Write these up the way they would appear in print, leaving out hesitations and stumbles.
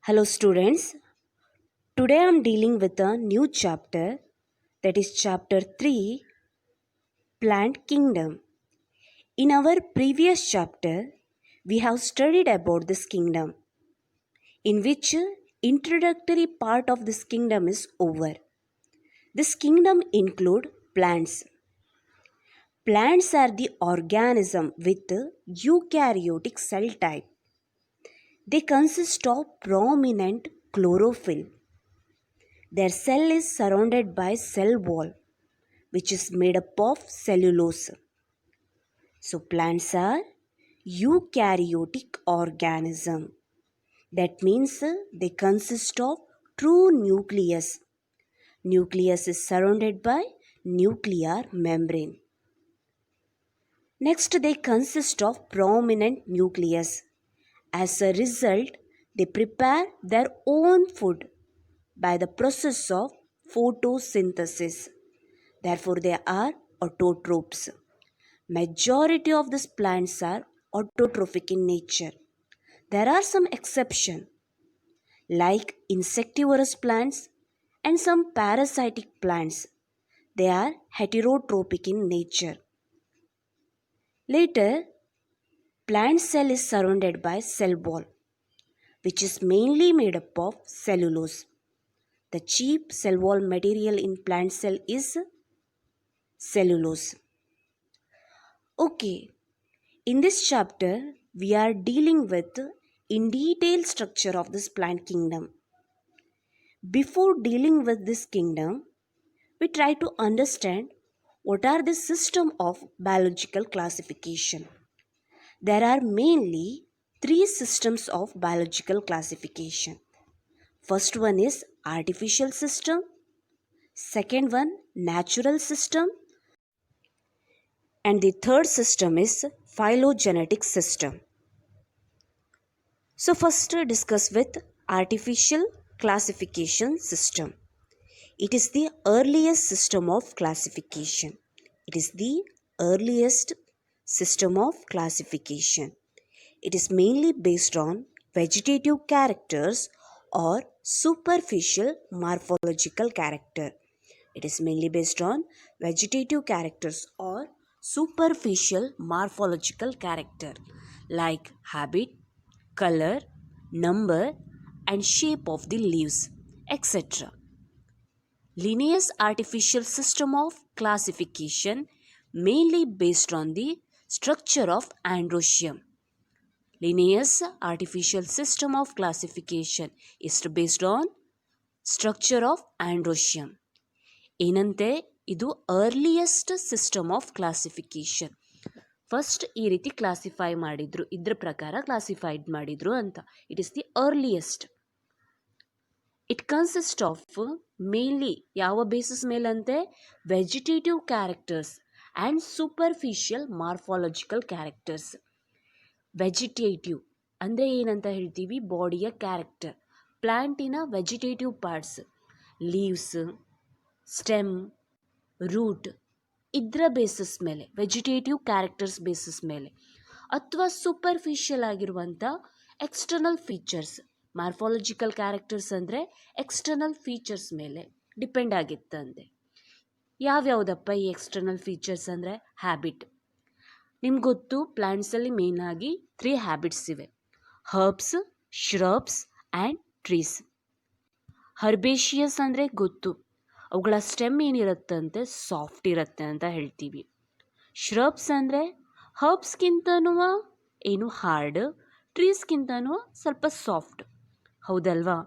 Hello students, today I am dealing with a new chapter, that is chapter 3, Plant Kingdom. In our previous chapter, we have studied about this kingdom, in which introductory part of this kingdom is over. This kingdom include plants. Plants are the organism with eukaryotic cell type. They consist of prominent chlorophyll. Their cell is surrounded by cell wall, which is made up of cellulose. So plants are eukaryotic organism. That means they consist of true nucleus. Nucleus is surrounded by nuclear membrane. Next, they consist of prominent nucleus. As a result, they prepare their own food by the process of photosynthesis. Therefore, they are autotrophs. Majority of these plants are autotrophic in nature. There are some exceptions like insectivorous plants and some parasitic plants. They are heterotrophic in nature. Later, plant cell is surrounded by cell wall, which is mainly made up of cellulose. The cheap cell wall material in plant cell is cellulose. Okay, in this chapter, we are dealing with in detail structure of this plant kingdom. Before dealing with this kingdom, we try to understand what are the system of biological classification. There are mainly three systems of biological classification. First one is artificial system, second one natural system, and the third system is phylogenetic system. So first discuss with artificial classification system. It is the earliest system of classification. It is the earliest system of classification. It is mainly based on vegetative characters or superficial morphological character. It is mainly based on vegetative characters or superficial morphological character like habit, color, number and shape of the leaves, etc. Linnaeus artificial system of classification mainly based on the structure of androecium. Linnaeus artificial system of classification is based on structure of androecium. ಏನಂತೆ ಇದು earliest system of classification. First ಈ ರೀತಿ classify ಮಾಡಿದ್ರು, ಇದ್ರ ಪ್ರಕಾರ classified ಮಾಡಿದ್ರು ಅಂತ. It is the earliest. It consist of mainly ಯಾವ ಬೇಸಿಸ್ ಮೇಲಂತೆ vegetative characters and superficial morphological characters. Vegetative ಅಂದರೆ ಏನಂತ ಹೇಳ್ತೀವಿ, ಬಾಡಿಯ ಕ್ಯಾರೆಕ್ಟರ್. ಪ್ಲ್ಯಾಂಟಿನ vegetative parts, leaves, stem, root, ಇದರ ಬೇಸಿಸ್ ಮೇಲೆ, ವೆಜಿಟೇಟಿವ್ ಕ್ಯಾರೆಕ್ಟರ್ಸ್ ಬೇಸಿಸ್ ಮೇಲೆ, ಅಥವಾ ಸೂಪರ್ಫಿಷಿಯಲ್ ಆಗಿರುವಂಥ ಎಕ್ಸ್ಟರ್ನಲ್ ಫೀಚರ್ಸ್, ಮಾರ್ಫಾಲಜಿಕಲ್ ಕ್ಯಾರೆಕ್ಟರ್ಸ್ ಅಂದರೆ ಎಕ್ಸ್ಟರ್ನಲ್ ಫೀಚರ್ಸ್ ಮೇಲೆ ಡಿಪೆಂಡ್ ಆಗಿತ್ತಂತೆ. ಯಾವ್ಯಾವುದಪ್ಪ ಈ ಎಕ್ಸ್ಟರ್ನಲ್ ಫೀಚರ್ಸ್ ಅಂದರೆ? ಹ್ಯಾಬಿಟ್. ನಿಮ್ಗೆ ಗೊತ್ತು, ಪ್ಲ್ಯಾಂಟ್ಸಲ್ಲಿ ಮೇಯ್ನಾಗಿ 3 ಹ್ಯಾಬಿಟ್ಸ್ ಇವೆ: ಹರ್ಬ್ಸ್, ಶ್ರಬ್ಸ್ ಆ್ಯಂಡ್ ಟ್ರೀಸ್. ಹರ್ಬೇಷಿಯಸ್ ಅಂದರೆ ಗೊತ್ತು, ಅವುಗಳ ಸ್ಟೆಮ್ ಏನಿರುತ್ತಂತೆ ಸಾಫ್ಟ್ ಇರುತ್ತೆ ಅಂತ ಹೇಳ್ತೀವಿ. ಶ್ರಬ್ಸ್ ಅಂದರೆ ಹರ್ಬ್ಸ್ಗಿಂತನೂ ಏನು ಹಾರ್ಡ್, ಟ್ರೀಸ್ಗಿಂತನೂ ಸ್ವಲ್ಪ ಸಾಫ್ಟ್, ಹೌದಲ್ವಾ?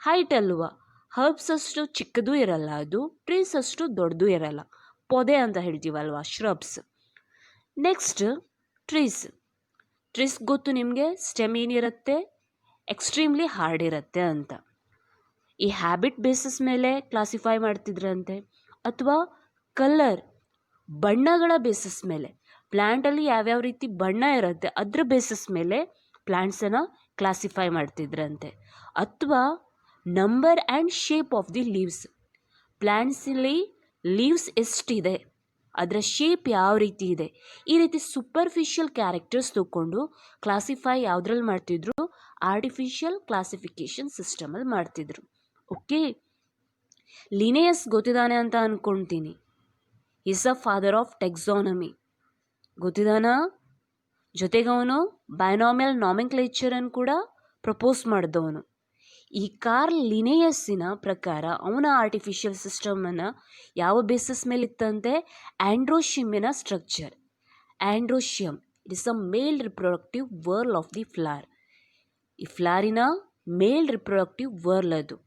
ಹೈಟ್ ಅಲ್ವಾ? ಹರ್ಬ್ಸ್ ಅಷ್ಟು ಚಿಕ್ಕದೂ ಇರಲ್ಲ, ಅದು ಟ್ರೀಸ್ ಅಷ್ಟು ದೊಡ್ಡದೂ ಇರಲ್ಲ, ಪೊದೆ ಅಂತ ಹೇಳ್ತೀವಲ್ವಾ, ಶ್ರಬ್ಸ್. Next trees. ಟ್ರೀಸ್ ಗೊತ್ತು ನಿಮಗೆ, ಸ್ಟೆಮ್ ಏನಿರುತ್ತೆ ಎಕ್ಸ್ಟ್ರೀಮ್ಲಿ ಹಾರ್ಡ್ ಇರುತ್ತೆ ಅಂತ. ಈ ಹ್ಯಾಬಿಟ್ ಬೇಸಿಸ್ ಮೇಲೆ ಕ್ಲಾಸಿಫೈ ಮಾಡ್ತಿದ್ರಂತೆ, ಅಥವಾ ಕಲರ್, ಬಣ್ಣಗಳ ಬೇಸಿಸ್ ಮೇಲೆ, ಪ್ಲ್ಯಾಂಟಲ್ಲಿ ಯಾವ್ಯಾವ ರೀತಿ ಬಣ್ಣ ಇರುತ್ತೆ ಅದ್ರ ಬೇಸಿಸ್ ಮೇಲೆ ಪ್ಲ್ಯಾಂಟ್ಸನ್ನು ಕ್ಲಾಸಿಫೈ ಮಾಡ್ತಿದ್ರಂತೆ. ಅಥವಾ number and shape of the leaves. ಪ್ಲ್ಯಾಂಟ್ಸಲ್ಲಿ ಲೀವ್ಸ್ ಎಷ್ಟಿದೆ ಅದರ ಶೇಪ್ ಯಾವ ರೀತಿ ಇದೆ, ಈ ರೀತಿ ಸೂಪರ್ಫಿಷಿಯಲ್ ಕ್ಯಾರೆಕ್ಟರ್ಸ್ ತಗೊಂಡು ಕ್ಲಾಸಿಫೈ ಯಾವುದ್ರಲ್ಲಿ ಮಾಡ್ತಿದ್ರು, ಆರ್ಟಿಫಿಷಿಯಲ್ ಕ್ಲಾಸಿಫಿಕೇಶನ್ ಸಿಸ್ಟಮಲ್ಲಿ ಮಾಡ್ತಿದ್ರು. ಓಕೆ, ಲಿನೇಯಸ್ ಗೊತ್ತಿದ್ದಾನೆ ಅಂತ ಅಂದ್ಕೊಳ್ತೀನಿ. Is a father of taxonomy, ಗೊತ್ತಿದಾನ. ಜೊತೆಗೆ ಅವನು ಬೈನಾಮಿಯಲ್ ನಾಮೆನ್ಕ್ಲೇಚರನ್ನು ಕೂಡ ಪ್ರಪೋಸ್ ಮಾಡಿದವನು. ಈ ಕಾರ್ಲ್ ಲಿನೇಯಸ್ಸಿನ ಪ್ರಕಾರ ಅವನ ಆರ್ಟಿಫಿಷಿಯಲ್ ಸಿಸ್ಟಮನ್ನು ಯಾವ ಬೇಸಿಸ್ ಮೇಲೆ ಇತ್ತಂತೆ, ಆಂಡ್ರೋಶಿಯಮಿನ structure. Androecium it is a male reproductive whorl of the flower. ಈ ಫ್ಲವರಿನ ಮೇಲ್ ರಿಪ್ರೊಡಕ್ಟಿವ್ ವರ್ಲ್ ಅದು.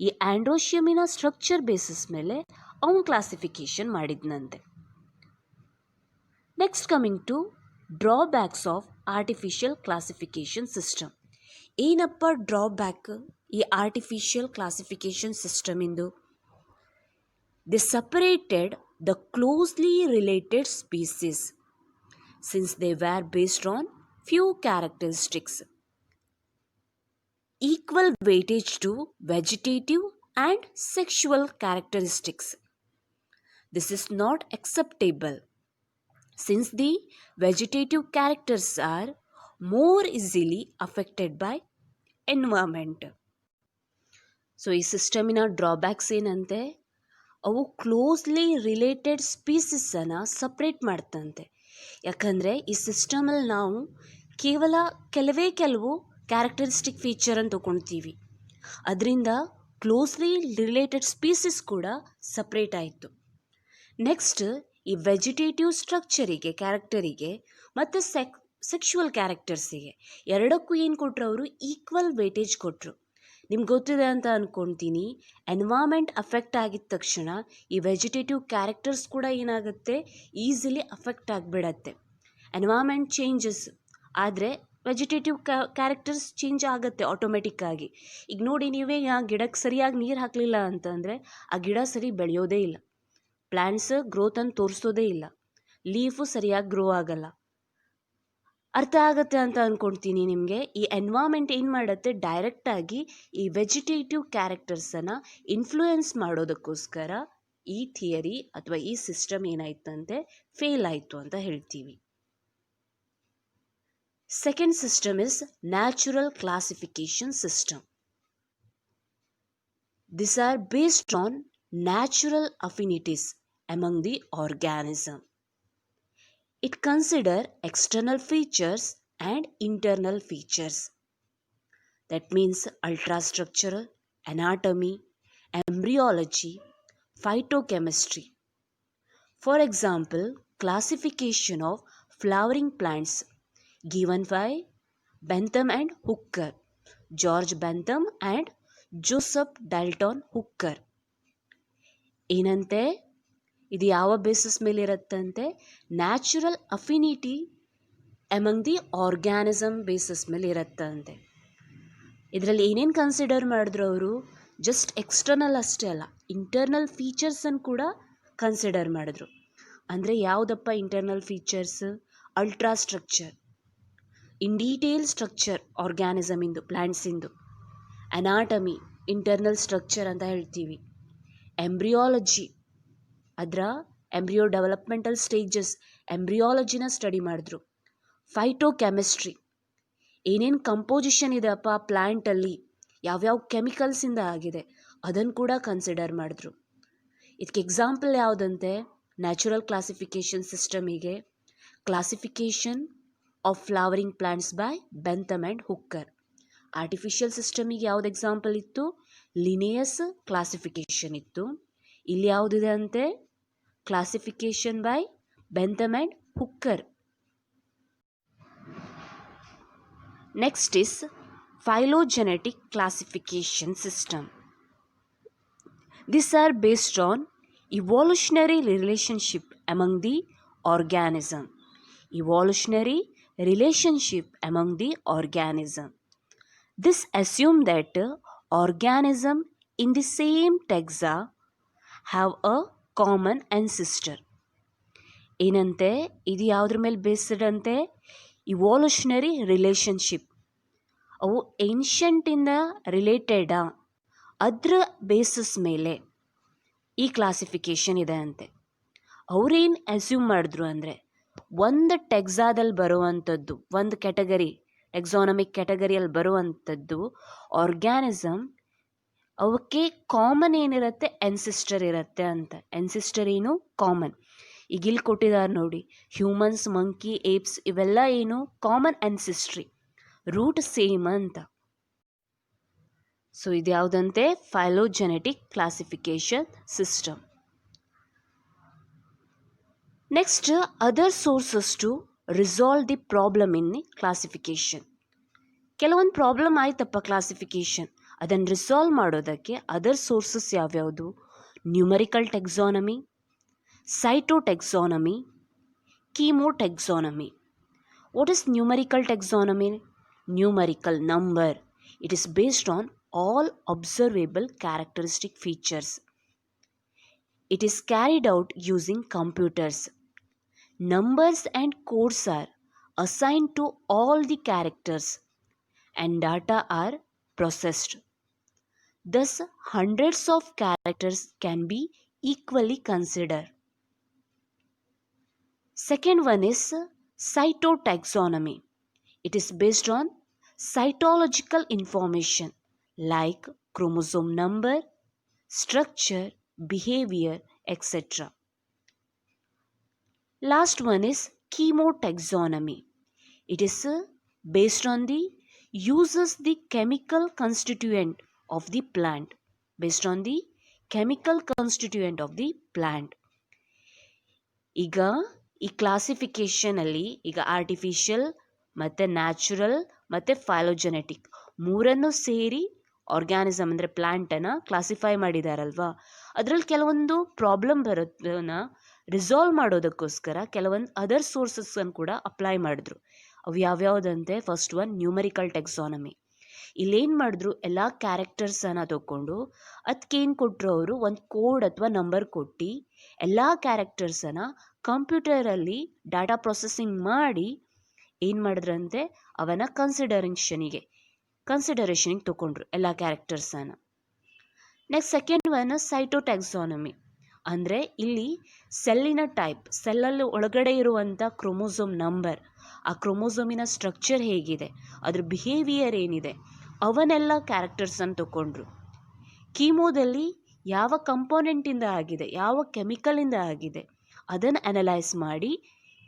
ಈ ಆಂಡ್ರೋಶಿಯಮಿನ ಸ್ಟ್ರಕ್ಚರ್ ಬೇಸಿಸ್ ಮೇಲೆ ಅವನು ಕ್ಲಾಸಿಫಿಕೇಶನ್ ಮಾಡಿದ್ನಂತೆ. Next coming to drawbacks of artificial classification system. ಏನಪ್ಪ ಡ್ರಾಬ್ಯಾಕ್ ಈ ಆರ್ಟಿಫಿಷಿಯಲ್ ಕ್ಲಾಸಿಫಿಕೇಶನ್ ಸಿಸ್ಟಮಿಂದು? They separated the closely related species since they were based on few characteristics. Equal weightage to vegetative and sexual characteristics. This is not acceptable since the vegetative characters are more easily affected by environment. So ಈ ಸಿಸ್ಟಮಿನ drawbacks ಏನಂತೆ, ಅವು closely related ಸ್ಪೀಸೀಸನ್ನು separate ಮಾಡ್ತಂತೆ. ಯಾಕಂದರೆ ಈ ಸಿಸ್ಟಮಲ್ಲಿ ನಾವು ಕೇವಲ ಕೆಲವು characteristic ಫೀಚರನ್ನು ತೊಗೊಳ್ತೀವಿ. ಅದರಿಂದ ಕ್ಲೋಸ್ಲಿ ರಿಲೇಟೆಡ್ ಸ್ಪೀಸೀಸ್ ಕೂಡ ಸಪ್ರೇಟ್ ಆಯಿತು. ನೆಕ್ಸ್ಟ್ ಈ ವೆಜಿಟೇಟಿವ್ ಸ್ಟ್ರಕ್ಚರಿಗೆ, ಕ್ಯಾರೆಕ್ಟರಿಗೆ ಮತ್ತು ಸೆಕ್ಷುವಲ್ ಕ್ಯಾರೆಕ್ಟರ್ಸಿಗೆ ಎರಡಕ್ಕೂ ಏನು ಕೊಟ್ಟರು, ಅವರು ಈಕ್ವಲ್ ವೇಟೇಜ್ ಕೊಟ್ಟರು. ನಿಮ್ಗೆ ಗೊತ್ತಿದೆ ಅಂತ ಅಂದ್ಕೊಳ್ತೀನಿ, ಎನ್ವಾಮೆಂಟ್ ಅಫೆಕ್ಟ್ ಆಗಿದ ತಕ್ಷಣ ಈ ವೆಜಿಟೇಟಿವ್ ಕ್ಯಾರೆಕ್ಟರ್ಸ್ ಕೂಡ ಏನಾಗುತ್ತೆ, ಈಸಿಲಿ ಅಫೆಕ್ಟ್ ಆಗಿಬಿಡತ್ತೆ. ಎನ್ವಾಮೆಂಟ್ ಚೇಂಜಸ್ ಆದರೆ ವೆಜಿಟೇಟಿವ್ ಕ್ಯಾರೆಕ್ಟರ್ಸ್ ಚೇಂಜ್ ಆಗುತ್ತೆ ಆಟೋಮೆಟಿಕ್ಕಾಗಿ. ಈಗ ನೋಡಿ, ನೀವೇ ಆ ಗಿಡಕ್ಕೆ ಸರಿಯಾಗಿ ನೀರು ಹಾಕಲಿಲ್ಲ ಅಂತಂದರೆ ಆ ಗಿಡ ಸರಿ ಬೆಳೆಯೋದೇ ಇಲ್ಲ, ಪ್ಲ್ಯಾಂಟ್ಸ್ ಗ್ರೋತನ್ನು ತೋರಿಸೋದೇ ಇಲ್ಲ, ಲೀಫು ಸರಿಯಾಗಿ ಗ್ರೋ ಆಗಲ್ಲ. ಅರ್ಥ ಆಗುತ್ತೆ ಅಂತ ಅಂದ್ಕೊಳ್ತೀನಿ ನಿಮಗೆ. ಈ ಎನ್ವಾಮೆಂಟ್ ಏನು ಮಾಡುತ್ತೆ, ಡೈರೆಕ್ಟಾಗಿ ಈ ವೆಜಿಟೇಟಿವ್ ಕ್ಯಾರೆಕ್ಟರ್ಸನ್ನು ಇನ್ಫ್ಲೂಯೆನ್ಸ್ ಮಾಡೋದಕ್ಕೋಸ್ಕರ ಈ ಥಿಯರಿ ಅಥವಾ ಈ ಸಿಸ್ಟಮ್ ಏನಾಯ್ತಂತೆ, ಫೇಲ್ ಆಯಿತು ಅಂತ ಹೇಳ್ತೀವಿ. Second system is natural classification system. These are based on natural affinities among the organism. It considers external features and internal features. That means ultrastructural, anatomy, embryology, phytochemistry. For example, classification of flowering plants given by Bentham and Hooker, George Bentham and Joseph Dalton Hooker. ಏನಂತೆ, ಇದು ಯಾವ basis ಮೇಲೆ ಇರುತ್ತಂತೆ, natural affinity among the organism basis ಮೇಲೆ ಇರುತ್ತಂತೆ. ಇದರಲ್ಲಿ ಏನೇನು consider ಮಾಡಿದ್ರು ಅವರು, ಜಸ್ಟ್ ಎಕ್ಸ್ಟರ್ನಲ್ ಅಷ್ಟೇ ಅಲ್ಲ, ಇಂಟರ್ನಲ್ ಫೀಚರ್ಸನ್ನು ಕೂಡ ಕನ್ಸಿಡರ್ ಮಾಡಿದ್ರು. ಅಂದರೆ ಯಾವುದಪ್ಪ internal features, ultrastructure, in detail structure ಆರ್ಗ್ಯಾನಿಸಮಿಂದು, ಪ್ಲ್ಯಾಂಟ್ಸಿಂದು, ಅನಾಟಮಿ ಇಂಟರ್ನಲ್ ಸ್ಟ್ರಕ್ಚರ್ ಅಂತ ಹೇಳ್ತೀವಿ, ಎಂಬ್ರಿಯಾಲಜಿ ಅದರ ಎಂಬ್ರಿಯೋ ಡೆವಲಪ್ಮೆಂಟಲ್ ಸ್ಟೇಜಸ್ ಎಂಬ್ರಿಯಾಲಜಿನ ಸ್ಟಡಿ ಮಾಡಿದ್ರು, ಫೈಟೋಕೆಮಿಸ್ಟ್ರಿ ಏನೇನು ಕಂಪೋಸಿಷನ್ ಇದೆ ಅಪ್ಪ ಪ್ಲ್ಯಾಂಟಲ್ಲಿ, ಯಾವ್ಯಾವ ಕೆಮಿಕಲ್ಸಿಂದ ಆಗಿದೆ ಅದನ್ನು ಕೂಡ ಕನ್ಸಿಡರ್ ಮಾಡಿದ್ರು. ಇದಕ್ಕೆ ಎಕ್ಸಾಂಪಲ್ ಯಾವುದಂತೆ, ನ್ಯಾಚುರಲ್ ಕ್ಲಾಸಿಫಿಕೇಷನ್ ಸಿಸ್ಟಮಿಗೆ classification of flowering plants by Bentham and Hooker. Artificial ಸಿಸ್ಟಮಿಗೆ ಯಾವ್ದು ಎಕ್ಸಾಂಪಲ್ ಇತ್ತು, ಲಿನೇಯಸ್ ಕ್ಲಾಸಿಫಿಕೇಷನ್ ಇತ್ತು. ಇಲ್ಲಿ ಯಾವುದಿದೆ ಅಂತೆ, classification by Bentham and Hooker. Next is phylogenetic classification system. These are based on evolutionary relationship among the organism. Evolutionary relationship among the organism. This assume that organism in the same taxa have a common ancestor. ಏನಂತೆ, ಇದು ಯಾವುದ್ರ ಮೇಲೆ based ಅಂತೆ, ಇವಾಲ್ಯೂಷನರಿ relationship. ಅವು ಏನ್ಷಂಟಿಂದ ರಿಲೇಟೆಡಾ, ಅದರ basis ಮೇಲೆ ಈ classification ಇದೆ ಅಂತೆ. ಅವ್ರೇನು ಅಸ್ಯೂಮ್ ಮಾಡಿದ್ರು ಅಂದರೆ ಒಂದು ಟೆಕ್ಸಾದಲ್ಲಿ ಬರುವಂಥದ್ದು, ಒಂದು ಕ್ಯಾಟಗರಿ ಟೆಕ್ಸಾನಮಿಕ್ ಕ್ಯಾಟಗರಿಯಲ್ಲಿ ಬರುವಂಥದ್ದು ಆರ್ಗ್ಯಾನಿಸಮ್, ಅವಕ್ಕೆ ಕಾಮನ್ ಏನಿರುತ್ತೆ ಎನ್ಸಿಸ್ಟರ್ ಇರುತ್ತೆ ಅಂತ. ಎನ್ಸಿಸ್ಟರ್ ಏನು ಕಾಮನ್. ಈಗ ಇಲ್ಲಿ ಕೊಟ್ಟಿದ್ದಾರೆ ನೋಡಿ, ಹ್ಯೂಮನ್ಸ್, ಮಂಕಿ, ಏಪ್ಸ್ ಇವೆಲ್ಲ ಏನು ಕಾಮನ್ ಎನ್ಸಿಸ್ಟ್ರಿ, ರೂಟ್ ಸೇಮ್ ಅಂತ. ಸೊ ಇದು ಯಾವುದಂತೆ phylogenetic classification system. Next, other sources to resolve the problem in classification. ಕೆಲವೊಂದು ಪ್ರಾಬ್ಲಮ್ ಆಯ್ತಪ್ಪ ಕ್ಲಾಸಿಫಿಕೇಶನ್, ಅದನ್ನು ರಿಸಾಲ್ವ್ ಮಾಡೋದಕ್ಕೆ ಅದರ್ ಸೋರ್ಸಸ್ ಯಾವ್ಯಾವುದು? Numerical taxonomy, cytotaxonomy, chemotaxonomy. What is numerical taxonomy? Numerical number. It is based on all observable characteristic features. It is carried out using computers. Numbers and codes are assigned to all the characters and data are processed. Thus, hundreds of characters can be equally considered. Second one is cytotaxonomy. It is based on cytological information like chromosome number, structure, behavior, etc. Last one is chemotaxonomy. It is based on the uses the chemical constituent of the plant. Based on the chemical constituent of the plant. ಈಗ ಈ ಕ್ಲಾಸಿಫಿಕೇಷನಲ್ಲಿ ಈಗ artificial ಮತ್ತು natural ಮತ್ತು phylogenetic ಮೂರನ್ನು ಸೇರಿ organism ಅಂದರೆ ಪ್ಲ್ಯಾಂಟನ್ನು classify ಮಾಡಿದಾರಲ್ವಾ, ಅದರಲ್ಲಿ ಕೆಲವೊಂದು ಪ್ರಾಬ್ಲಮ್ ಬರೋದನ್ನ ರಿಸಾಲ್ವ್ ಮಾಡೋದಕ್ಕೋಸ್ಕರ ಕೆಲವೊಂದು ಅದರ್ ಸೋರ್ಸಸ್ಸನ್ನು ಕೂಡ ಅಪ್ಲೈ ಮಾಡಿದ್ರು. ಅವು ಯಾವ್ಯಾವುದಂತೆ, ಫಸ್ಟ್ ಒನ್ ನ್ಯೂಮರಿಕಲ್ ಟೆಕ್ಸಾನಮಿ. ಇಲ್ಲೇನು ಮಾಡಿದ್ರು, ಎಲ್ಲ ಕ್ಯಾರೆಕ್ಟರ್ಸನ್ನು ತಗೊಂಡು ಅದಕ್ಕೇನು ಕೊಟ್ಟರು ಅವರು, ಒಂದು ಕೋಡ್ ಅಥವಾ ನಂಬರ್ ಕೊಟ್ಟು ಎಲ್ಲ ಕ್ಯಾರೆಕ್ಟರ್ಸನ್ನು ಕಂಪ್ಯೂಟರಲ್ಲಿ ಡಾಟಾ ಪ್ರೊಸೆಸಿಂಗ್ ಮಾಡಿ ಏನು ಮಾಡಿದ್ರಂತೆ, ಅವನ ಕನ್ಸಿಡರೇಷನಿಗೆ ತಗೊಂಡ್ರು ಎಲ್ಲ ಕ್ಯಾರೆಕ್ಟರ್ಸನ್ನು. Next second one cytotaxonomy. ಅಂದರೆ ಇಲ್ಲಿ ಸೆಲ್ಲಿನ ಟೈಪ್, ಸೆಲ್ಲಲ್ಲಿ ಒಳಗಡೆ ಇರುವಂಥ ಕ್ರೋಮೋಸೋಮ್ ನಂಬರ್, ಆ ಕ್ರೋಮೋಸೋಮಿನ ಸ್ಟ್ರಕ್ಚರ್ ಹೇಗಿದೆ, ಅದ್ರ ಬಿಹೇವಿಯರ್ ಏನಿದೆ, ಅವನ್ನೆಲ್ಲ ಕ್ಯಾರೆಕ್ಟರ್ಸನ್ನು ತಗೊಂಡ್ರು. ಕೀಮೋದಲ್ಲಿ ಯಾವ ಕಂಪೋನೆಂಟಿಂದ ಆಗಿದೆ, ಯಾವ ಕೆಮಿಕಲಿಂದ ಆಗಿದೆ, ಅದನ್ನು ಅನಲೈಸ್ ಮಾಡಿ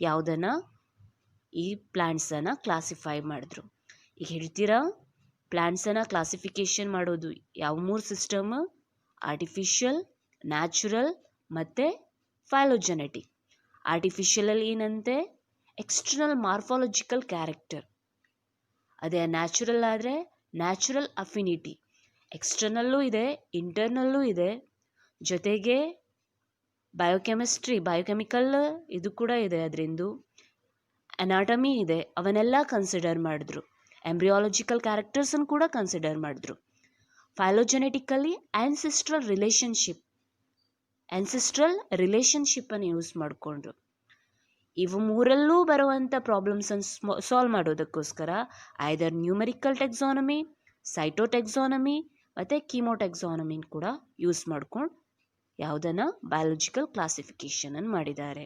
ಯಾವುದನ್ನು ಈ ಪ್ಲ್ಯಾಂಟ್ಸನ್ನು ಕ್ಲಾಸಿಫೈ ಮಾಡಿದ್ರು. ಈಗ ಹೇಳ್ತೀರಾ, ಪ್ಲ್ಯಾಂಟ್ಸನ್ನು ಕ್ಲಾಸಿಫಿಕೇಷನ್ ಮಾಡೋದು ಯಾವ ಮೂರು ಸಿಸ್ಟಮ್? ಆರ್ಟಿಫಿಷಿಯಲ್, ನ್ಯಾಚುರಲ್ ಮತ್ತು ಫೈಲೋಜೆನೆಟಿಕ್. ಆರ್ಟಿಫಿಷಿಯಲಲ್ಲಿ ಏನಂತೆ, ಎಕ್ಸ್ಟರ್ನಲ್ ಮಾರ್ಫಾಲಜಿಕಲ್ ಕ್ಯಾರೆಕ್ಟರ್. ಅದೇ ನ್ಯಾಚುರಲ್ ಆದರೆ ನ್ಯಾಚುರಲ್ ಅಫಿನಿಟಿ, ಎಕ್ಸ್ಟರ್ನಲ್ಲೂ ಇದೆ ಇಂಟರ್ನಲ್ಲೂ ಇದೆ, ಜೊತೆಗೆ ಬಯೋಕೆಮಿಕಲ್ ಇದು ಕೂಡ ಇದೆ, ಅದರಿಂದು ಅನಾಟಮಿ ಇದೆ, ಅವನ್ನೆಲ್ಲ ಕನ್ಸಿಡರ್ ಮಾಡಿದ್ರು. ಎಂಬ್ರಿಯಾಲಜಿಕಲ್ ಕ್ಯಾರೆಕ್ಟರ್ಸನ್ನು ಕೂಡ ಕನ್ಸಿಡರ್ ಮಾಡಿದ್ರು. ಫೈಲೋಜೆನೆಟಿಕಲ್ಲಿ ಆನ್ಸಿಸ್ಟ್ರಲ್ ರಿಲೇಷನ್ಶಿಪ್ಪನ್ನು ಯೂಸ್ ಮಾಡಿಕೊಂಡ್ರು. ಇವು ಮೂರಲ್ಲೂ ಬರುವಂಥ ಪ್ರಾಬ್ಲಮ್ಸನ್ನು ಸಾಲ್ವ್ ಮಾಡೋದಕ್ಕೋಸ್ಕರ ಐದರ್ ನ್ಯೂಮರಿಕಲ್ ಟೆಕ್ಸಾನಮಿ, ಸೈಟೋಟೆಕ್ಸಾನಮಿ ಮತ್ತು ಕೀಮೋಟೆಕ್ಸಾನಮಿನ ಕೂಡ ಯೂಸ್ ಮಾಡ್ಕೊಂಡು ಯಾವುದನ್ನು ಬಯಾಲಜಿಕಲ್ ಕ್ಲಾಸಿಫಿಕೇಷನನ್ನು ಮಾಡಿದ್ದಾರೆ.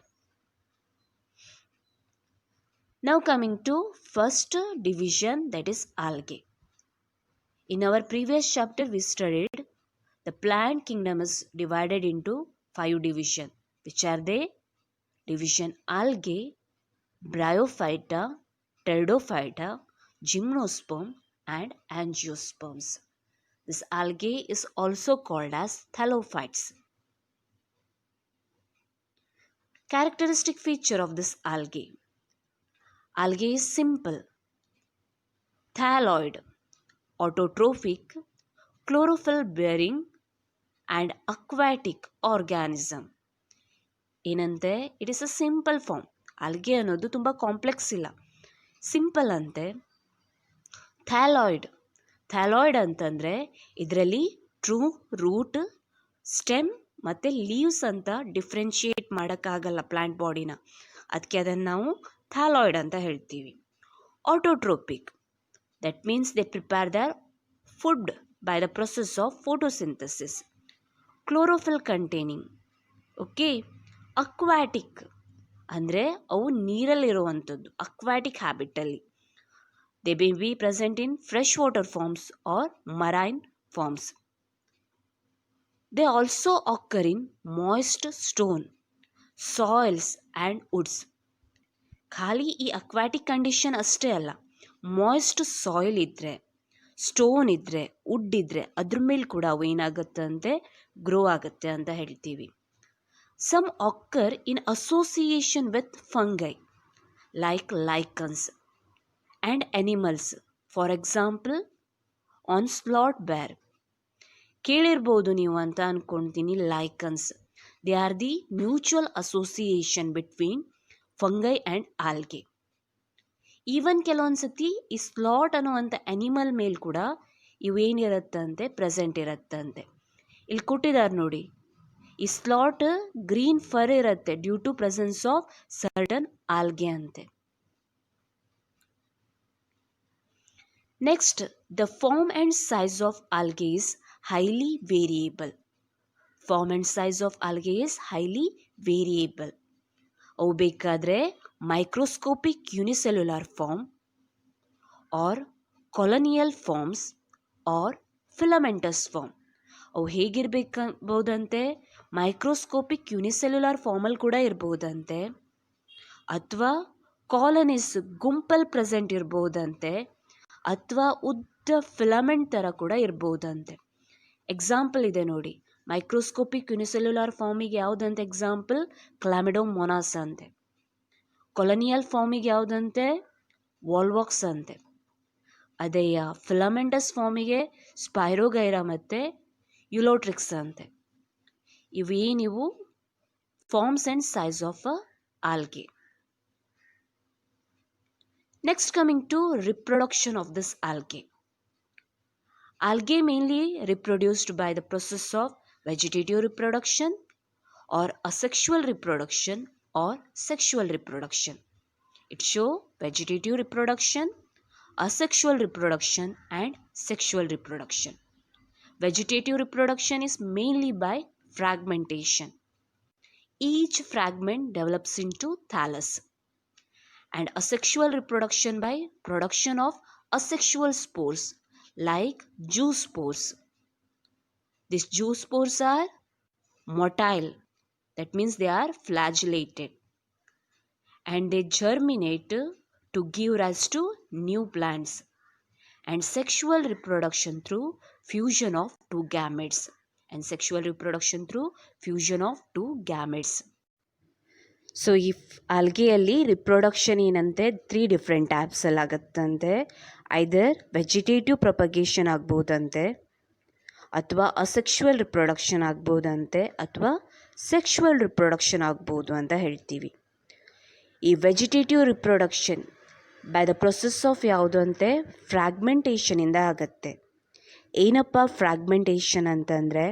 Now coming to first division, that is algae. In our previous chapter we studied the plant kingdom is divided into 5 divisions. Which are they? Division algae, bryophyta, pteridophyta, gymnosperm and angiosperms. This algae is also called as thallophytes. Characteristic feature of this algae. Algae is simple, thalloid, autotrophic, chlorophyll bearing and aquatic organism. ಏನಂತೆ, it is a simple form. Algae ಅನ್ನೋದು ತುಂಬ complex ಇಲ್ಲ, simple ಅಂತೆ. Thalloid ಅಂತಂದರೆ ಇದರಲ್ಲಿ true, root, stem ಮತ್ತು leaves ಅಂತ differentiate ಮಾಡೋಕ್ಕಾಗಲ್ಲ ಪ್ಲ್ಯಾಂಟ್ ಬಾಡಿನ, ಅದಕ್ಕೆ ಅದನ್ನು ನಾವು ಥ್ಯಾಲಾಯ್ಡ್ ಅಂತ ಹೇಳ್ತೀವಿ. Autotrophic, that means they prepare their food by the process of photosynthesis. Chlorophyll containing, okay. Aquatic ಅಂದರೆ ಅವು ನೀರಲ್ಲಿರುವಂಥದ್ದು, ಅಕ್ವಾಟಿಕ್ ಹ್ಯಾಬಿಟಲ್ಲಿ. They may be present in fresh water forms or marine forms. They also ಆಕರ್ in moist stone, soils and Woods. ಖಾಲಿ ಈ aquatic condition ಅಷ್ಟೇ ಅಲ್ಲ, moist soil ಇದ್ದರೆ, stone ಇದ್ದರೆ, ವುಡ್ ಇದ್ದರೆ ಅದ್ರ ಮೇಲೆ ಕೂಡ ಅವು ಏನಾಗುತ್ತಂತೆ, ಗ್ರೋ ಆಗುತ್ತೆ ಅಂತ ಹೇಳ್ತೀವಿ. Some occur in association with fungi like lichens and animals, for example on sloth bear. ಕೇಳಿರ್ಬೋದು ನೀವು ಅಂತ ಅಂದ್ಕೊಳ್ತೀನಿ, lichens. They are the mutual association between fungi and algae. Even ಕೆಲವೊಂದು ಸತಿ ಈ ಸ್ಲಾಟ್ ಅನ್ನುವಂಥ ಅನಿಮಲ್ ಮೇಲೆ ಕೂಡ ಇವೇನಿರುತ್ತಂತೆ, ಪ್ರೆಸೆಂಟ್ ಇರುತ್ತಂತೆ. ಇಲ್ಲಿ ಕೊಟ್ಟಿದ್ದಾರೆ ನೋಡಿ, ಈ ಸ್ಲಾಟ್ ಗ್ರೀನ್ ಫರ್ ಇರುತ್ತೆ due to presence of certain algae ಅಂತೆ. Next, the form and size of algae is highly variable. Form and size of algae is highly variable. ಅವು ಬೇಕಾದರೆ microscopic unicellular form or colonial forms or filamentous form. ಅವು ಹೇಗಿರಬೇಕಬಹುದಂತೆ, microscopic unicellular ಫಾರ್ಮಲ್ಲಿ ಕೂಡ ಇರ್ಬೋದಂತೆ, ಅಥವಾ colonies ಗುಂಪಲ್ಲಿ present ಇರ್ಬೋದಂತೆ, ಅಥವಾ ಉದ್ದ ಫಿಲಮೆಂಟ್ ಥರ ಕೂಡ ಇರ್ಬೋದಂತೆ. ಎಕ್ಸಾಂಪಲ್ ಇದೆ ನೋಡಿ, ಮೈಕ್ರೋಸ್ಕೋಪಿಕ್ ಯೂನಿಸೆಲ್ಯುಲಾರ್ ಫಾರ್ಮಿಗೆ ಯಾವುದಂತೆ ಎಕ್ಸಾಂಪಲ್, ಕ್ಲಾಮಿಡೋಮೊನಾಸ್ ಅಂತೆ. ಕೊಲೋನಿಯಲ್ ಫಾರ್ಮಿಗೆ ಯಾವುದಂತೆ, ವಾಲ್ವಾಕ್ಸ್ ಅಂತೆ. ಅದೇ ಫಿಲಮೆಂಟಸ್ ಫಾರ್ಮಿಗೆ ಸ್ಪೈರೋಗೈರಾ ಮತ್ತು ಯುಲೋಟ್ರಿಕ್ಸ್ ಅಂತೆ. ಇವೇನಿವು forms and size of algae. Next, coming to reproduction of this algae. Algae mainly reproduced by the process of vegetative reproduction or asexual reproduction or sexual reproduction. It shows vegetative reproduction, asexual reproduction and sexual reproduction. Vegetative reproduction is mainly by fragmentation. Each fragment develops into thallus. And asexual reproduction by production of asexual spores like zoospores. These zoospores are motile, that means they are flagellated, and they germinate to give rise to new plants. And sexual reproduction through fusion of two gametes. And sexual reproduction through fusion of two gametes. So ಈ ಆಲ್ಗೆಯಲ್ಲಿ reproduction ಏನಂತೆ 3 different ಟೈಪ್ಸಲ್ಲಿ ಆಗುತ್ತಂತೆ. ಐದರ್ vegetative propagation ಆಗ್ಬೋದಂತೆ, ಅಥವಾ asexual reproduction ಆಗ್ಬೋದಂತೆ, ಅಥವಾ sexual reproduction ಆಗ್ಬೋದು ಅಂತ ಹೇಳ್ತೀವಿ. ಈ vegetative reproduction by the process of ಯಾವುದು ಅಂತೆ, ಫ್ರ್ಯಾಗ್ಮೆಂಟೇಷನಿಂದ ಆಗುತ್ತೆ. ಏನಪ್ಪ ಫ್ರ್ಯಾಗ್ಮೆಂಟೇಷನ್ ಅಂತಂದರೆ,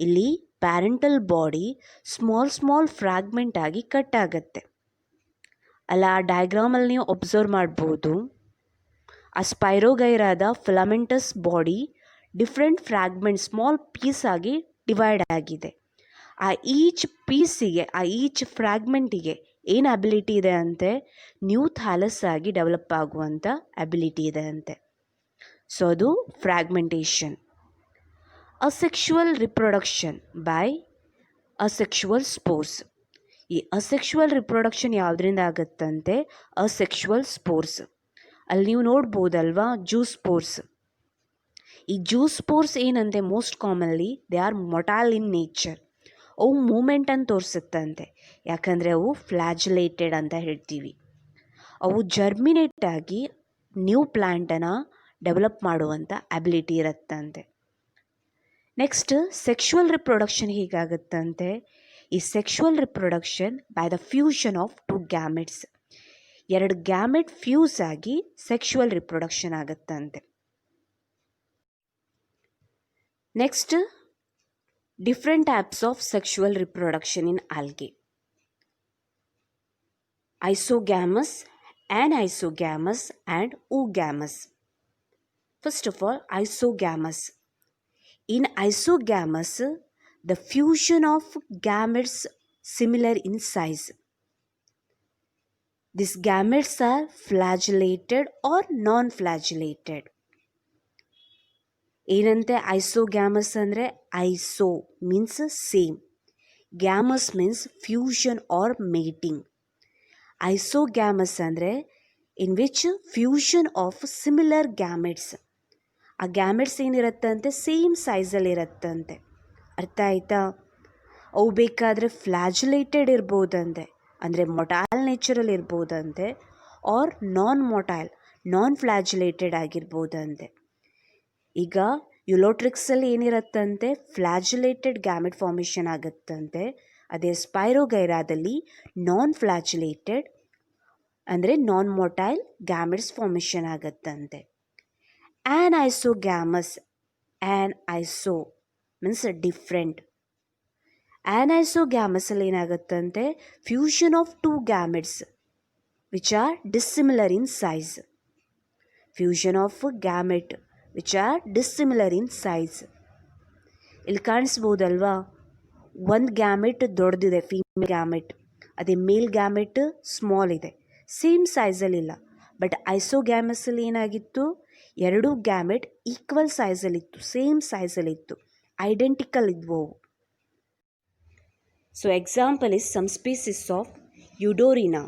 ಇಲ್ಲಿ ಪ್ಯಾರೆಂಟಲ್ ಬಾಡಿ ಸ್ಮಾಲ್ ಫ್ರ್ಯಾಗ್ಮೆಂಟ್ ಆಗಿ ಕಟ್ ಆಗುತ್ತೆ ಅಲ್ಲ. ಆ ಡಯಾಗ್ರಾಮಲ್ಲಿ ನೀವು ಒಬ್ಸರ್ವ್ ಮಾಡ್ಬೋದು, ಆ ಸ್ಪೈರೋಗೈರಾದ filamentous body different fragment small piece ಆಗಿ ಡಿವೈಡ್ ಆಗಿದೆ. ಆ ಈಚ್ ಫ್ರ್ಯಾಗ್ಮೆಂಟಿಗೆ ಏನು ಅಬಿಲಿಟಿ ಇದೆ ಅಂತೆ, ನ್ಯೂ ಥ್ಯಾಲಸ್ ಆಗಿ ಡೆವಲಪ್ ಆಗುವಂಥ ಅಬಿಲಿಟಿ ಇದೆ ಅಂತೆ. ಸೊ ಅದು fragmentation. Asexual reproduction by asexual spores. ಈ ಅಸೆಕ್ಷುವಲ್ ರಿಪ್ರೊಡಕ್ಷನ್ ಯಾವುದರಿಂದ ಆಗುತ್ತಂತೆ, ಅಸೆಕ್ಷುವಲ್ ಸ್ಪೋರ್ಸ್. ಅಲ್ಲಿ ನೀವು ನೋಡ್ಬೋದಲ್ವಾ ಜೂಸ್ಪೋರ್ಸ್. ಈ ಜೂಸ್ಪೋರ್ಸ್ ಏನಂತೆ, most commonly they are motile in nature. ಅವು ಮೂಮೆಂಟನ್ನು ತೋರಿಸುತ್ತಂತೆ, ಯಾಕಂದರೆ ಅವು ಫ್ಲಾಜುಲೇಟೆಡ್ ಅಂತ ಹೇಳ್ತೀವಿ. ಅವು ಜರ್ಮಿನೇಟ್ ಆಗಿ ನ್ಯೂ ಪ್ಲ್ಯಾಂಟನ್ನು ಡೆವಲಪ್ ಮಾಡುವಂಥ ಅಬಿಲಿಟಿ ಇರುತ್ತಂತೆ. ನೆಕ್ಸ್ಟ್, ಸೆಕ್ಷುವಲ್ ರಿಪ್ರೊಡಕ್ಷನ್ ಹೀಗಾಗುತ್ತಂತೆ. ಈ sexual reproduction by the fusion of two gametes. 2 gamete fuse ಆಗಿ ಸೆಕ್ಷುವಲ್ ರಿಪ್ರೊಡಕ್ಷನ್ ಆಗುತ್ತಂತೆ. Next, different types of sexual reproduction in algae. Isogamous, anisogamous and oogamous. First of all, isogamous. In isogamous, the fusion of gametes similar in size. These gametes are flagellated or non-flagellated. ಏನಂತೆ isogamous ಅಂದರೆ iso means same, gamous means fusion or mating. Isogamous ಅಂದರೆ in which fusion of similar gametes. ಆ gametes ಏನಿರುತ್ತಂತೆ same ಸೈಜಲ್ಲಿ ಇರುತ್ತಂತೆ. ಅರ್ಥ ಆಯ್ತಾ? ಅವು ಬೇಕಾದರೆ ಫ್ಲಾಜುಲೇಟೆಡ್ ಇರ್ಬೋದಂತೆ, ಅಂದರೆ ಮೊಟೈಲ್ ನೇಚರಲ್ಲಿ ಇರ್ಬೋದಂತೆ, ಆರ್ ನಾನ್ ಫ್ಲಾಜುಲೇಟೆಡ್ ಆಗಿರ್ಬೋದಂತೆ. ಈಗ ಯುಲೋಟ್ರಿಕ್ಸಲ್ಲಿ ಏನಿರುತ್ತಂತೆ ಫ್ಲಾಜುಲೇಟೆಡ್ ಗ್ಯಾಮೆಟ್ ಫಾರ್ಮೇಷನ್ ಆಗುತ್ತಂತೆ. ಅದೇ ಸ್ಪೈರೋಗೈರಾದಲ್ಲಿ ನಾನ್ ಫ್ಲಾಜುಲೇಟೆಡ್ ಅಂದರೆ ನಾನ್ ಮೊಟೈಲ್ ಗ್ಯಾಮೆಟ್ಸ್ ಫಾರ್ಮೇಷನ್ ಆಗುತ್ತಂತೆ. Anisogamous, aniso means different. ಆ್ಯನ್ಐಸೋಗ್ಯಾಮಸಲ್ಲಿ ಏನಾಗುತ್ತಂತೆ fusion of two gametes which are dissimilar in size. Fusion of gamete which are dissimilar in size. ಇಲ್ಲಿ ಕಾಣಿಸ್ಬೋದಲ್ವಾ, ಒಂದು gamete ದೊಡ್ಡದಿದೆ ಫೀಮೇಲ್ ಗ್ಯಾಮೆಟ್, ಅದೇ ಮೇಲ್ ಗ್ಯಾಮೆಟ್ ಸ್ಮಾಲ್ ಇದೆ, same ಸೈಜಲ್ಲಿಲ್ಲ. ಬಟ್ ಐಸೋಗ್ಯಾಮಸಲ್ಲಿ ಏನಾಗಿತ್ತು, ಎರಡೂ ಗ್ಯಾಮೆಟ್ ಈಕ್ವಲ್ ಸೈಜಲ್ಲಿತ್ತು, ಸೇಮ್ ಸೈಜಲ್ಲಿತ್ತು, ಐಡೆಂಟಿಕಲ್ ಇದ್ವು. So example is some species of Eudorina.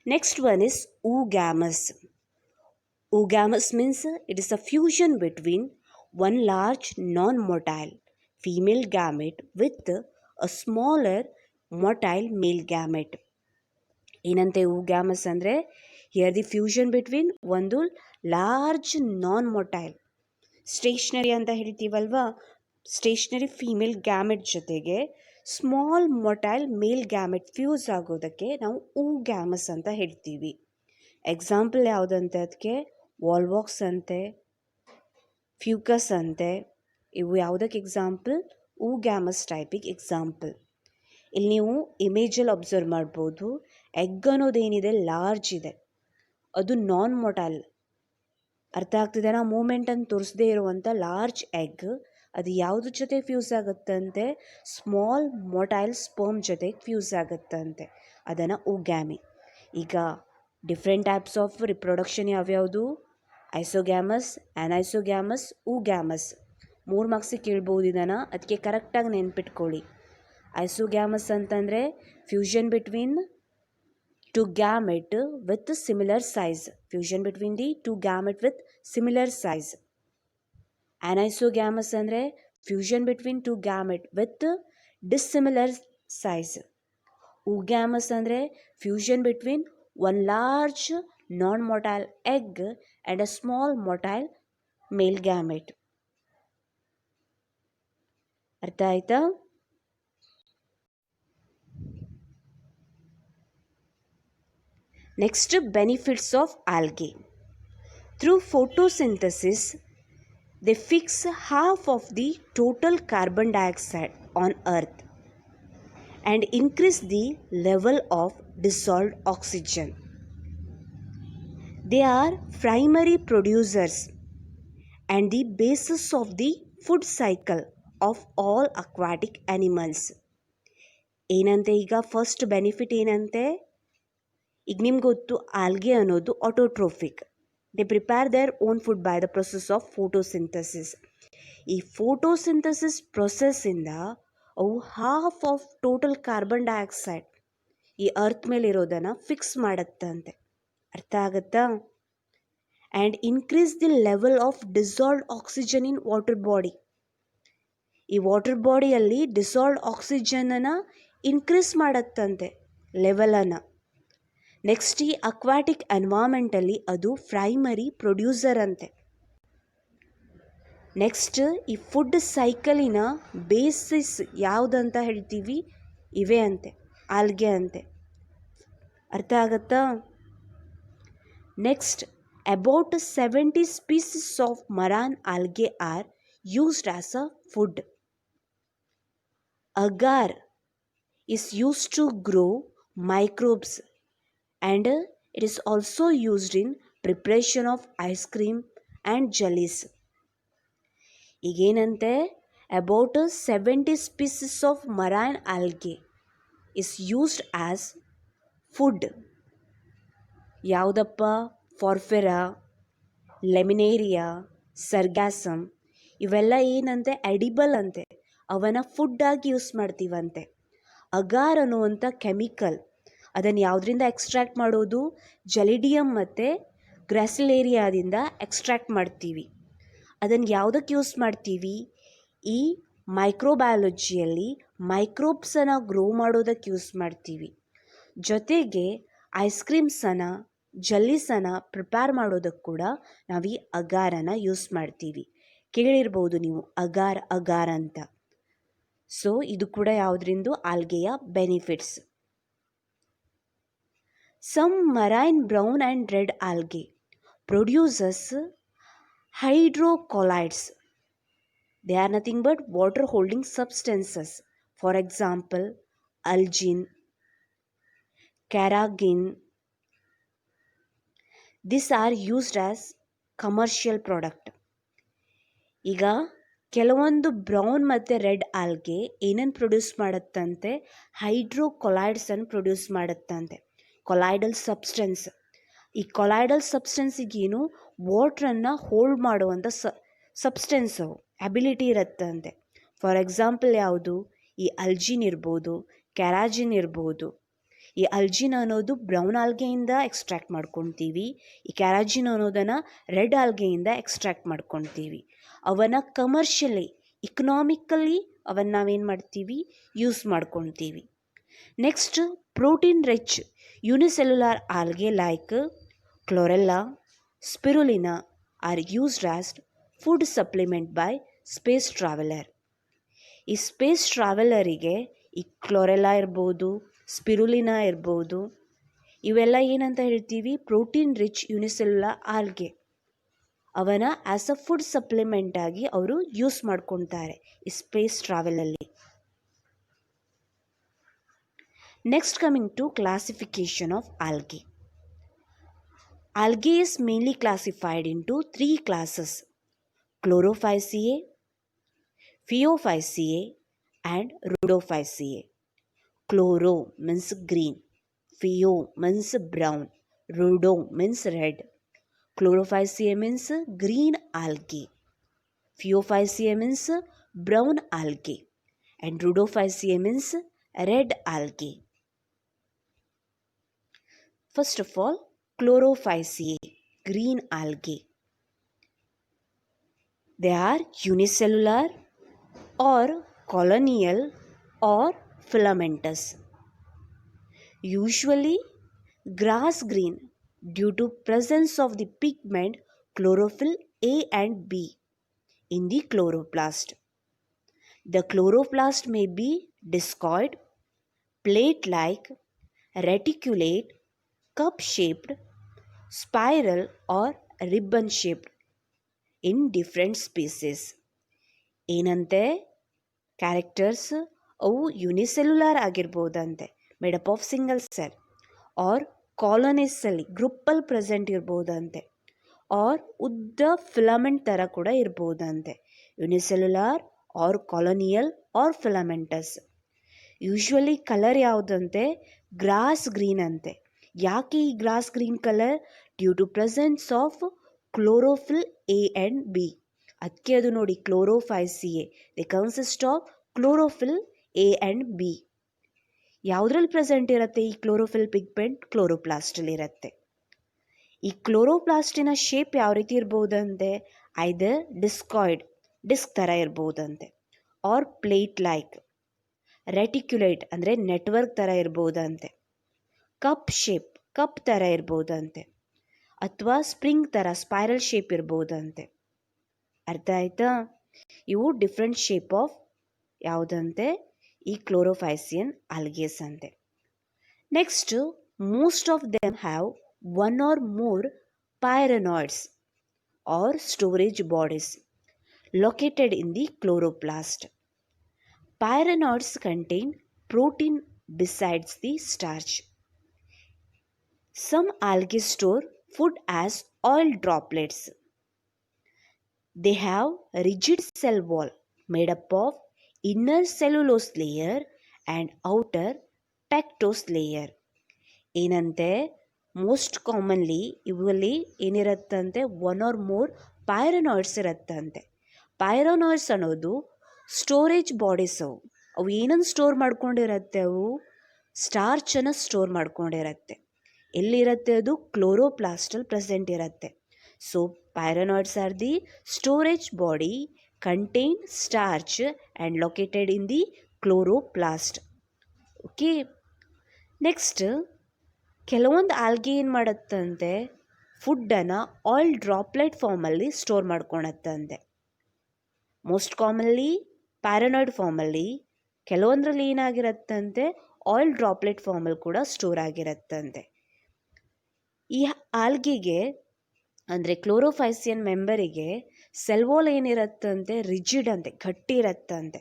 Next one is oogamous. Oogamous means it is a fusion between one large non-motile female gamete with a smaller motile male gamete. ಏನಂತೆ oogamous ಅಂದರೆ here the fusion between ಒಂದು large ನಾನ್ motile stationery ಅಂತ ಹೇಳ್ತೀವಲ್ವಾ, stationery female gamete ಜೊತೆಗೆ small motile ಮೇಲ್ gamete fuse ಆಗೋದಕ್ಕೆ ನಾವು oogamous ಅಂತ ಹೇಳ್ತೀವಿ. Example ಯಾವುದಂತೆ ಅದಕ್ಕೆ ವಾಲ್ವಾಕ್ಸ್ ಅಂತೆ, ಫ್ಯೂಕಸ್ ಅಂತೆ. ಇವು ಯಾವುದಕ್ಕೆ ಎಕ್ಸಾಂಪಲ್? oogamous ಟೈಪಿಗೆ example. ಇಲ್ಲಿ ನೀವು ಇಮೇಜಲ್ಲಿ ಅಬ್ಸರ್ವ್ ಮಾಡ್ಬೋದು, ಎಗ್ ಅನ್ನೋದೇನಿದೆ ಲಾರ್ಜ್ ಇದೆ, ಅದು ನಾನ್ ಮೊಟೈಲ್. ಅರ್ಥ ಆಗ್ತಿದೆ ನಾ? ಮೂಮೆಂಟನ್ನು ತೋರಿಸದೇ ಇರುವಂಥ ಲಾರ್ಜ್ ಎಗ್ ಅದು ಯಾವುದ್ರ ಜೊತೆ ಫ್ಯೂಸ್ ಆಗುತ್ತಂತೆ? ಸ್ಮಾಲ್ ಮೊಟೈಲ್ ಸ್ಪರ್ಮ್ ಜೊತೆ ಫ್ಯೂಸ್ ಆಗುತ್ತಂತೆ, ಅದನ್ನು oogamous. ಈಗ ಡಿಫ್ರೆಂಟ್ ಟೈಪ್ಸ್ ಆಫ್ ರಿಪ್ರೊಡಕ್ಷನ್ ಯಾವ್ಯಾವುದು? Isogamous, anisogamous, oogamous. 3 ಮಾರ್ಕ್ಸಿಗೆ ಕೇಳ್ಬೋದು ಇದನ್ನು, ಅದಕ್ಕೆ ಕರೆಕ್ಟಾಗಿ ನೆನ್ಪಿಟ್ಕೊಳ್ಳಿ. ಐಸೋಗ್ಯಾಮಸ್ ಅಂತಂದರೆ fusion between two gamete with similar size. Fusion between the two gamete with similar size. Anisogamous ಅಂದರೆ fusion between two gamete with dissimilar size. oogamous ಅಂದರೆ fusion between one large non-motile egg and a small motile male gamete. ಅರ್ಥ ಆಯ್ತಾ? Next, benefits of algae. Through photosynthesis, they fix half of the total carbon dioxide on earth and increase the level of dissolved oxygen. They are primary producers and the basis of the food cycle of all aquatic animals. ಏನಂತೆ ಈಗ first benefit ಏನಂತೆ? ಈಗ ನಿಮ್ಗೆ ಗೊತ್ತು algae ಅನ್ನೋದು autotrophic. They prepare their own food by the process of photosynthesis. ಈ photosynthesis ಪ್ರೊಸೆಸ್ಸಿಂದ ಅವು half of total carbon dioxide ಈ ಅರ್ತ್ ಮೇಲೆ ಇರೋದನ್ನು ಫಿಕ್ಸ್ ಮಾಡುತ್ತಂತೆ. ಅರ್ಥ ಆಗುತ್ತಾ? And increase the level of dissolved oxygen in water body. ಈ ವಾಟರ್ ಬಾಡಿಯಲ್ಲಿ ಡಿಸಾಲ್ವ್ಡ್ ಆಕ್ಸಿಜನನ್ನು ಇನ್ಕ್ರೀಸ್ ಮಾಡುತ್ತಂತೆ ಲೆವೆಲನ್ನು. ನೆಕ್ಸ್ಟ್, ಈ ಅಕ್ವಾಟಿಕ್ ಎನ್ವಾರ್ಮೆಂಟಲ್ಲಿ ಅದು ಪ್ರೈಮರಿ ಪ್ರೊಡ್ಯೂಸರ್ ಅಂತೆ. ನೆಕ್ಸ್ಟ್, ಈ ಫುಡ್ ಸೈಕಲಿನ ಬೇಸಿಸ್ ಯಾವುದಂತ ಹೇಳ್ತೀವಿ? ಇವೇ ಅಂತೆ, ಆಲ್ಗೆ ಅಂತೆ. ಅರ್ಥ ಆಗುತ್ತಾ? Next, about 70 species of marine algae are used as a food. Agar is used to grow microbes and it is also used in preparation of ice cream and jellies. ಈಗೇನಂತೆ? about 70 species of marine algae is used as food. ಯಾವುದಪ್ಪ? ಫಾರ್ಫೆರಾ, ಲೆಮಿನೇರಿಯಾ, ಸರ್ಗ್ಯಾಸಮ್ ಇವೆಲ್ಲ ಏನಂತೆ? Edible ಅಂತೆ. ಅವನ ಫುಡ್ಡಾಗಿ use ಮಾಡ್ತೀವಂತೆ. Agar ಅನ್ನುವಂಥ chemical, ಅದನ್ನು ಯಾವುದರಿಂದ extract ಮಾಡೋದು? ಜಲಿಡಿಯಮ್ ಮತ್ತು ಗ್ರಾಸಿಲೇರಿಯಾದಿಂದ ಎಕ್ಸ್ಟ್ರಾಕ್ಟ್ ಮಾಡ್ತೀವಿ. ಅದನ್ನು ಯಾವುದಕ್ಕೆ ಯೂಸ್ ಮಾಡ್ತೀವಿ? ಈ ಮೈಕ್ರೋಬಯಾಲಜಿಯಲ್ಲಿ ಮೈಕ್ರೋಬ್ಸನ್ನು ಗ್ರೋ ಮಾಡೋದಕ್ಕೆ ಯೂಸ್ ಮಾಡ್ತೀವಿ. ಜೊತೆಗೆ ಐಸ್ ಕ್ರೀಮ್ಸನ್ನು, ಜಲ್ಲೀಸನ್ನು ಪ್ರಿಪೇರ್ ಮಾಡೋದಕ್ಕೆ ಕೂಡ ನಾವು ಈ ಅಗಾರನ್ನು ಯೂಸ್ ಮಾಡ್ತೀವಿ. ಕೇಳಿರ್ಬೋದು ನೀವು ಅಗಾರ್ ಅಂತ. ಸೊ ಇದು ಕೂಡ ಯಾವುದರಿಂದ? ಆಲ್ಗೆಯ benefits. Some marine brown and red algae produces hydrocolloids. They are nothing but water holding substances. For example, algin, carrageen. These are used as commercial product. ಈಗ ಕೆಲವೊಂದು ಬ್ರೌನ್ ಮತ್ತು ರೆಡ್ ಆಲ್ಗೆ ಏನನ್ನು produce ಮಾಡುತ್ತಂತೆ? ಹೈಡ್ರೋಕೊಲಾಯ್ಡ್ಸನ್ನು ಪ್ರೊಡ್ಯೂಸ್ ಮಾಡುತ್ತಂತೆ. Colloidal substance. ಈ colloidal ಸಬ್ಸ್ಟೆನ್ಸಿಗೇನು? ವಾಟ್ರನ್ನು ಹೋಲ್ಡ್ ಮಾಡುವಂಥ ಸಬ್ಸ್ಟೆನ್ಸ್ ಅವು ಅಬಿಲಿಟಿ ಇರುತ್ತಂತೆ. ಫಾರ್ ಎಕ್ಸಾಂಪಲ್ ಯಾವುದು? ಈ ಅಲ್ಜಿನ್ ಇರ್ಬೋದು, ಕ್ಯಾರಾಜಿನ್ ಇರ್ಬೋದು. ಈ ಅಲ್ಜಿನ್ ಅನ್ನೋದು ಬ್ರೌನ್ ಆಲ್ಗೆಯಿಂದ ಎಕ್ಸ್ಟ್ರಾಕ್ಟ್ ಮಾಡ್ಕೊತೀವಿ. ಈ ಕ್ಯಾರಾಜಿನ್ ಅನ್ನೋದನ್ನು ರೆಡ್ ಆಲ್ಗೆಯಿಂದ ಎಕ್ಸ್ಟ್ರಾಕ್ಟ್ ಮಾಡ್ಕೊತೀವಿ. ಅವನ್ನ ಕಮರ್ಷಿಯಲಿ, ಇಕನಾಮಿಕಲಿ ಅವನ್ನ ನಾವೇನು ಮಾಡ್ತೀವಿ? ಯೂಸ್ ಮಾಡ್ಕೊತೀವಿ. Next, protein rich unicellular algae like Chlorella, Spirulina are used as food supplement by space traveler. ಈ ಸ್ಪೇಸ್ ಟ್ರಾವೆಲರಿಗೆ ಈ ಕ್ಲೋರೆಲ್ಲಾ ಇರ್ಬೋದು, ಸ್ಪಿರುಲಿನಾ ಇರ್ಬೋದು, ಇವೆಲ್ಲ ಏನಂತ ಹೇಳ್ತೀವಿ? Protein rich unicellular algae. ಅವನ ಆ್ಯಸ್ ಅ ಫುಡ್ ಸಪ್ಲಿಮೆಂಟ್ ಆಗಿ ಅವರು ಯೂಸ್ ಮಾಡ್ಕೊತಾರೆ ಈ ಸ್ಪೇಸ್ ಟ್ರಾವೆಲಲ್ಲಿ. Next, coming to classification of algae. Algae is mainly classified into 3 classes: Chlorophyceae, Phaeophyceae and Rhodophyceae. Chloro means green, Pheo means brown, Rhodo means red. Chlorophyceae means green algae, Phaeophyceae means brown algae and Rhodophyceae means red algae. First of all, Chlorophyceae, green algae. They are unicellular or colonial or filamentous. Usually grass green due to presence of the pigment chlorophyll A and B in the chloroplast. The chloroplast may be discoid, plate-like, reticulate, cup-shaped, spiral or ribbon-shaped in different species. ಏನಂತೆ? Characters ಅವು unicellular ಆಗಿರ್ಬೋದಂತೆ, made up of single cell, or ಕಾಲೋನಿಸಲ್ಲಿ ಗ್ರೂಪಲ್ಲಿ present ಇರ್ಬೋದಂತೆ, or ಉದ್ದ filament ಥರ ಕೂಡ ಇರ್ಬೋದಂತೆ. Unicellular or colonial or filamentous. Usually colour ಯಾವುದಂತೆ? ಗ್ರಾಸ್ ಗ್ರೀನ್ ಅಂತೆ. ಯಾಕೆ ಈ grass green colour? Due to presence of chlorophyll a and b. ಅದಕ್ಕೆ ಅದು ನೋಡಿ Chlorophyceae. They consist of chlorophyll a and b. ಯಾವುದ್ರಲ್ಲಿ ಪ್ರೆಸೆಂಟ್ ಇರುತ್ತೆ ಈ ಕ್ಲೋರೋಫಿಲ್ ಪಿಗ್ಮೆಂಟ್? ಕ್ಲೋರೋಪ್ಲಾಸ್ಟಲ್ಲಿ ಇರುತ್ತೆ. ಈ ಕ್ಲೋರೋಪ್ಲಾಸ್ಟಿನ ಶೇಪ್ ಯಾವ ರೀತಿ ಇರ್ಬೋದಂತೆ? ಐದರ್ ಡಿಸ್ಕಾಯ್ಡ್, ಡಿಸ್ಕ್ ಥರ ಇರ್ಬೋದಂತೆ, ಆರ್ ಪ್ಲೇಟ್ ಲೈಕ್, ರೆಟಿಕ್ಯುಲೇಟ್ ಅಂದರೆ ನೆಟ್ವರ್ಕ್ ಥರ ಇರ್ಬೋದಂತೆ, ಕಪ್ ಶೇಪ್, ಕಪ್ ಥರ ಇರ್ಬೋದಂತೆ, ಅಥವಾ ಸ್ಪ್ರಿಂಗ್ ಥರ ಸ್ಪೈರಲ್ ಶೇಪ್ ಇರ್ಬೋದಂತೆ. ಅರ್ಥ ಆಯ್ತಾ? ಇವು ಡಿಫ್ರೆಂಟ್ ಶೇಪ್ ಆಫ್ ಯಾವುದಂತೆ? ಈ ಕ್ಲೋರೋಫೈಸಿಯನ್ ಆಲ್ಗೇಸ್ ಅಂತೆ. Next, most of them have one or more pyrenoids or storage bodies located in the chloroplast. Pyrenoids contain protein besides the starch. Some algae store food as oil droplets. They have a rigid cell wall made up of inner cellulose layer and outer pectose layer. ಏನಂತೆ most commonly ಇವಲ್ಲಿ ಏನಿರುತ್ತಂತೆ one or more pyrenoids ಇರುತ್ತಂತೆ. Pyrenoids ಅನ್ನೋದು storage bodies. ಅವು ಏನನ್ನು store ಮಾಡ್ಕೊಂಡಿರತ್ತೆ, ಅವು ಸ್ಟಾರ್ಚನ್ನು store ಮಾಡ್ಕೊಂಡಿರತ್ತೆ. ಎಲ್ಲಿರುತ್ತೆ ಅದು? ಕ್ಲೋರೋಪ್ಲಾಸ್ಟಲ್ಲಿ ಪ್ರೆಸೆಂಟ್ ಇರುತ್ತೆ. So pyrenoids are the storage body contain starch and located in the chloroplast. Okay, next ಕೆಲವೊಂದು ಆಲ್ಗೆ ಏನು ಮಾಡುತ್ತಂತೆ, ಫುಡ್ಡನ್ನು ಆಯಿಲ್ ಡ್ರಾಪ್ಲೆಟ್ ಫಾರ್ಮಲ್ಲಿ ಸ್ಟೋರ್ ಮಾಡ್ಕೊಳತ್ತಂತೆ. ಮೋಸ್ಟ್ ಕಾಮನ್ಲಿ ಪ್ಯಾರನಾಯ್ಡ್ ಫಾರ್ಮಲ್ಲಿ, ಕೆಲವೊಂದರಲ್ಲಿ ಏನಾಗಿರುತ್ತಂತೆ ಆಯಿಲ್ ಡ್ರಾಪ್ಲೆಟ್ ಫಾರ್ಮಲ್ಲಿ ಕೂಡ ಸ್ಟೋರ್ ಆಗಿರುತ್ತಂತೆ. ಈ ಆಲ್ಗೆಗೆ ಅಂದರೆ ಕ್ಲೋರೋಫೈಸಿಯನ್ ಮೆಂಬರಿಗೆ ಸೆಲ್ ವಾಲ್ ಏನಿರುತ್ತಂತೆ ರಿಜಿಡ್ ಅಂತೆ, ಗಟ್ಟಿ ಇರುತ್ತಂತೆ.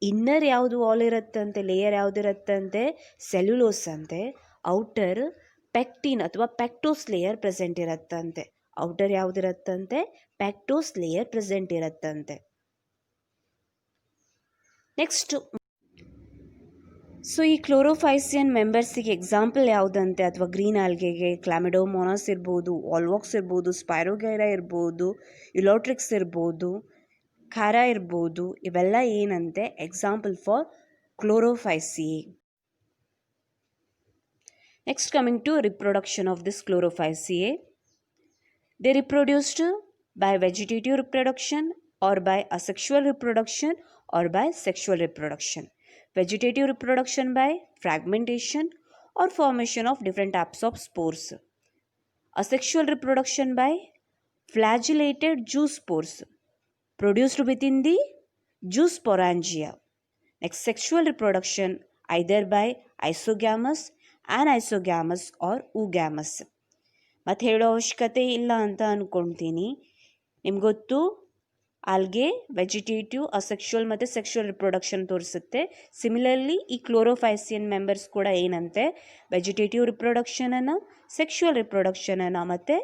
ಇನ್ನರ್ ಯಾವುದು ವಾಲ್ ಇರುತ್ತಂತೆ, ಲೇಯರ್ ಯಾವುದಿರುತ್ತಂತೆ, ಸೆಲ್ಯುಲೋಸ್ ಅಂತೆ. ಔಟರ್ ಪೆಕ್ಟಿನ್ ಅಥವಾ ಪ್ಯಾಕ್ಟೋಸ್ ಲೇಯರ್ ಪ್ರೆಸೆಂಟ್ ಇರುತ್ತಂತೆ. ಔಟರ್ ಯಾವುದಿರುತ್ತಂತೆ, ಪ್ಯಾಕ್ಟೋಸ್ ಲೇಯರ್ ಪ್ರೆಸೆಂಟ್ ಇರುತ್ತಂತೆ. ನೆಕ್ಸ್ಟ್, ಸೊ ಈ ಕ್ಲೋರೋಫೈಸಿಯನ್ ಮೆಂಬರ್ಸಿಗೆ ಎಕ್ಸಾಂಪಲ್ ಯಾವುದಂತೆ, ಅಥವಾ ಗ್ರೀನ್ ಆಲ್ಗೆಗೆ ಕ್ಲಾಮಿಡೋಮೋನಾಸ್ ಇರ್ಬೋದು, ಆಲ್ವಾಕ್ಸ್ ಇರ್ಬೋದು, ಸ್ಪೈರೋಗೈರಾ ಇರ್ಬೋದು, ಯುಲೋಟ್ರಿಕ್ಸ್ ಇರ್ಬೋದು, ಖಾರಾ ಇರ್ಬೋದು. ಇವೆಲ್ಲ ಏನಂತೆ example for Chlorophyceae. Next, coming to reproduction of this Chlorophyceae. They reproduced by vegetative reproduction or by asexual reproduction or by sexual reproduction. Vegetative reproduction by fragmentation or formation of different types of spores. Asexual reproduction by flagellated zoospores produced within the zoosporangia. Next, sexual reproduction either by isogamous, anisogamous or oogamous. ಮತ್ತು ಹೇಳೋ ಅವಶ್ಯಕತೆ ಇಲ್ಲ ಅಂತ ಅಂದ್ಕೊಳ್ತೀನಿ. ನಿಮ್ಗೆ ಗೊತ್ತು, algae vegetative, asexual ಮತ್ತು sexual reproduction ತೋರಿಸುತ್ತೆ. ಸಿಮಿಲರ್ಲಿ ಈ ಕ್ಲೋರೋಫೈಸಿಯನ್ ಮೆಂಬರ್ಸ್ ಕೂಡ ಏನಂತೆ ವೆಜಿಟೇಟಿವ್ ರಿಪ್ರೊಡಕ್ಷನನ್ನು, ಸೆಕ್ಷುವಲ್ ರಿಪ್ರೊಡಕ್ಷನನ್ನು ಮತ್ತು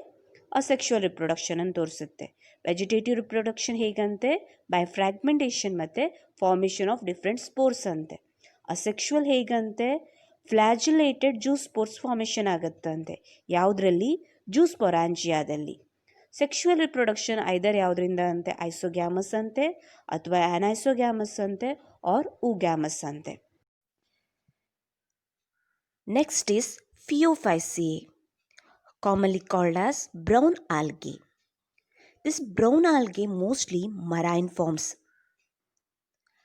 ಅಸೆಕ್ಷುವಲ್ ರಿಪ್ರೊಡಕ್ಷನನ್ನು ತೋರಿಸುತ್ತೆ. ವೆಜಿಟೇಟಿವ್ ರಿಪ್ರೊಡಕ್ಷನ್ ಹೇಗಂತೆ ಬೈ ಫ್ರ್ಯಾಗ್ಮೆಂಟೇಷನ್ ಮತ್ತು ಫಾರ್ಮೇಷನ್ ಆಫ್ ಡಿಫ್ರೆಂಟ್ ಸ್ಪೋರ್ಸ್ ಅಂತೆ. ಅಸೆಕ್ಷುವಲ್ ಹೇಗಂತೆ ಫ್ಲಾಜಿಲೇಟೆಡ್ ಜೂಸ್ಪೋರ್ಸ್ ಫಾರ್ಮೇಷನ್ ಆಗುತ್ತಂತೆ. ಯಾವುದರಲ್ಲಿ? ಜೂಸ್ಪೊರಾಂಜಿಯಾದಲ್ಲಿ. ಸೆಕ್ಷುವಲ್ ರಿಪ್ರೊಡಕ್ಷನ್ ಐದರ್ ಯಾವುದರಿಂದ ಅಂತೆ ಐಸೋಗ್ಯಾಮಸ್ ಅಂತೆ ಅಥವಾ ಅನೈಸೋಗ್ಯಾಮಸ್ ಅಂತೆ ಆರ್ ಊಗ್ಯಾಮಸ್ ಅಂತೆ. Next is Phaeophyceae, commonly called as brown algae. This brown algae mostly marine forms.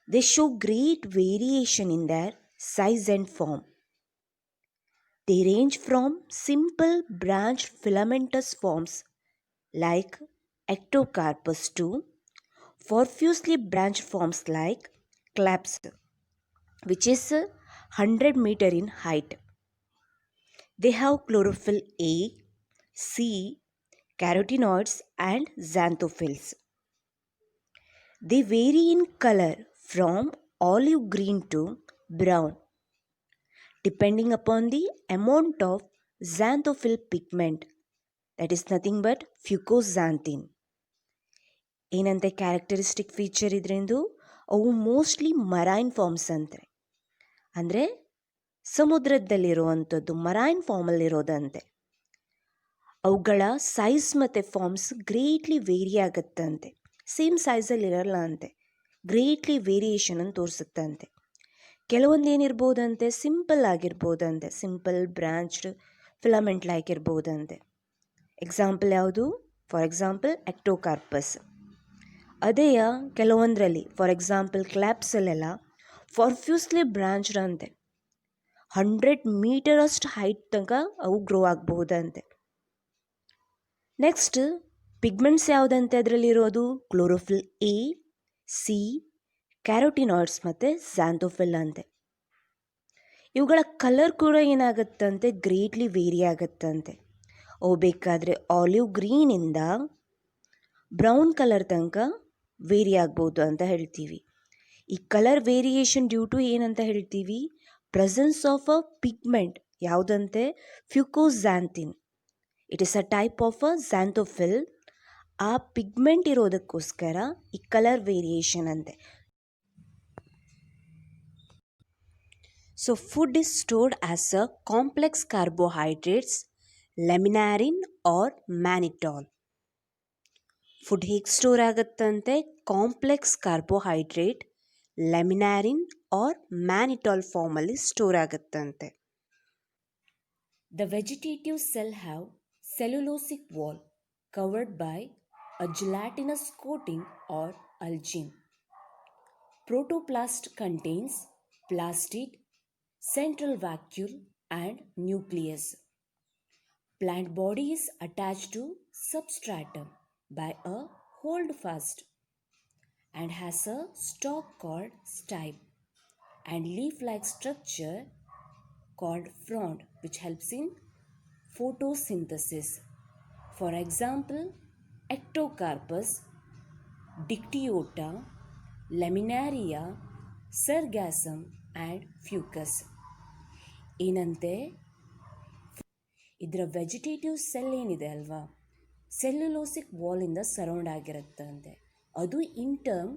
They show great variation in their size and form. They range from simple branched filamentous forms like Ectocarpus to profusely branched forms like Claps, which is 100 meter in height. They have chlorophyll A, C, carotenoids and xanthophylls. They vary in color from olive green to brown, depending upon the amount of xanthophyll pigment, that is nothing but fucoxanthin. ಏನಂತೆ characteristic feature ಇದರಿಂದ, ಅವು mostly marine forms ಅಂತೆ, ಅಂದರೆ ಸಮುದ್ರದಲ್ಲಿರುವಂಥದ್ದು marine ಫಾರ್ಮಲ್ಲಿರೋದಂತೆ. ಅವುಗಳ size ಮತ್ತು forms greatly vary ಆಗುತ್ತಂತೆ. Same ಸೈಜಲ್ಲಿ ಇರಲ್ಲ ಅಂತೆ, ಗ್ರೇಟ್ಲಿ ವೇರಿಯೇಷನನ್ನು ತೋರಿಸುತ್ತಂತೆ. ಕೆಲವೊಂದು ಏನಿರ್ಬೋದಂತೆ ಸಿಂಪಲ್ ಆಗಿರ್ಬೋದಂತೆ, ಸಿಂಪಲ್ ಬ್ರಾಂಚ್ಡ್ ಫಿಲಮೆಂಟ್ ಲೈಕ್ ಇರ್ಬೋದಂತೆ. ಎಕ್ಸಾಂಪಲ್ ಯಾವುದು? For example Ectocarpus. ಅದೇಯ ಕೆಲವೊಂದರಲ್ಲಿ ಫಾರ್ ಎಕ್ಸಾಂಪಲ್ ಕ್ಲ್ಯಾಪ್ಸಲ್ಲೆಲ್ಲ ಫಾರ್ಫ್ಯೂಸ್ಲಿ ಬ್ರಾಂಚ್ಡ್ ಅಂತೆ, 100 ಮೀಟರಷ್ಟು ಹೈಟ್ ತನಕ ಅವು ಗ್ರೋ ಆಗಬಹುದಂತೆ. ನೆಕ್ಸ್ಟ್ ಪಿಗ್ಮೆಂಟ್ಸ್ ಯಾವುದಂತೆ ಅದರಲ್ಲಿರೋದು? ಕ್ಲೋರೋಫಿಲ್ ಎ, ಸಿ, ಕ್ಯಾರೋಟಿನಾಯ್ಡ್ಸ್ ಮತ್ತು ಝ್ಯಾಂಥೋಫಿಲ್ ಅಂತೆ. ಇವುಗಳ ಕಲರ್ ಕೂಡ ಏನಾಗುತ್ತಂತೆ ಗ್ರೇಟ್ಲಿ ವೇರಿ ಆಗುತ್ತಂತೆ. ಅವು ಬೇಕಾದರೆ ಆಲಿವ್ ಗ್ರೀನಿಂದ ಬ್ರೌನ್ ಕಲರ್ ತನಕ ವೇರಿ ಆಗ್ಬೋದು ಅಂತ ಹೇಳ್ತೀವಿ. ಈ ಕಲರ್ ವೇರಿಯೇಷನ್ ಡ್ಯೂ ಟು ಏನಂತ ಹೇಳ್ತೀವಿ? ಪ್ರೆಸೆನ್ಸ್ ಆಫ್ ಅ ಪಿಗ್ಮೆಂಟ್ ಯಾವುದಂತೆ? Fucoxanthin. It is a type of a xanthophyll. ಆ ಪಿಗ್ಮೆಂಟ್ ಇರೋದಕ್ಕೋಸ್ಕರ ಈ ಕಲರ್ ವೇರಿಯೇಷನ್ ಅಂತೆ. So food is stored as a complex carbohydrates, laminarin or mannitol. Food ಹೇಗೆ store ಆಗುತ್ತಂತೆ? Complex carbohydrate, laminarin or mannitol ಫಾರ್ಮಲ್ಲಿ store ಆಗುತ್ತಂತೆ. The vegetative cell have cellulosic wall covered by a gelatinous coating or algin. Protoplast contains plastid, central vacuole and nucleus. Plant body is attached to substratum by a holdfast and has a stalk called stipe and leaf-like structure called frond, which helps in photosynthesis. For example, Ectocarpus, Dictyota, Laminaria, Sargassum and Fucus. ಏನಂತೆ ಇದರ vegetative cell ಏನಿದೆ ಅಲ್ವಾ, ಸೆಲ್ಯುಲೋಸಿಕ್ ವಾಲಿಂದ surround ಆಗಿರುತ್ತಂತೆ. ಅದು ಇನ್ term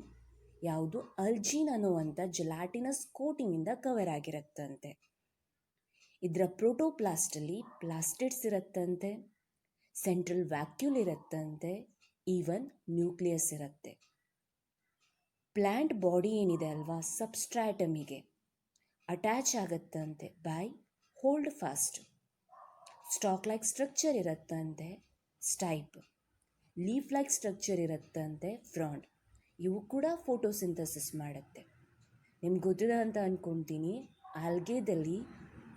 ಯಾವುದು ಅಲ್ಜಿನ್ ಅನ್ನುವಂಥ gelatinous ಕೋಟಿಂಗಿಂದ cover ಆಗಿರುತ್ತಂತೆ. ಇದರ ಪ್ರೋಟೋಪ್ಲಾಸ್ಟಲ್ಲಿ ಪ್ಲಾಸ್ಟಿಡ್ಸ್ ಇರುತ್ತಂತೆ, ಸೆಂಟ್ರಲ್ ವ್ಯಾಕ್ಯೂಲ್ ಇರುತ್ತಂತೆ, ಈವನ್ ನ್ಯೂಕ್ಲಿಯಸ್ ಇರುತ್ತೆ. ಪ್ಲ್ಯಾಂಟ್ ಬಾಡಿ ಏನಿದೆ ಅಲ್ವಾ, ಸಬ್ಸ್ಟ್ರಾಟಮಿಗೆ ಅಟ್ಯಾಚ್ ಆಗುತ್ತಂತೆ by hold fast. Stalk like structure ಇರುತ್ತಂತೆ ಸ್ಟೈಪ್, ಲೀಫ್ ಲೈಕ್ ಸ್ಟ್ರಕ್ಚರ್ ಇರುತ್ತಂತೆ ಫ್ರಾಂಡ್. ಇವು ಕೂಡ ಫೋಟೋಸಿಂಥಸಿಸ್ ಮಾಡುತ್ತೆ. ನಿಮ್ಗೆ ಗೊತ್ತಿದೆ ಅಂತ ಅಂದ್ಕೊತೀನಿ, ಆಲ್ಗೆದಲ್ಲಿ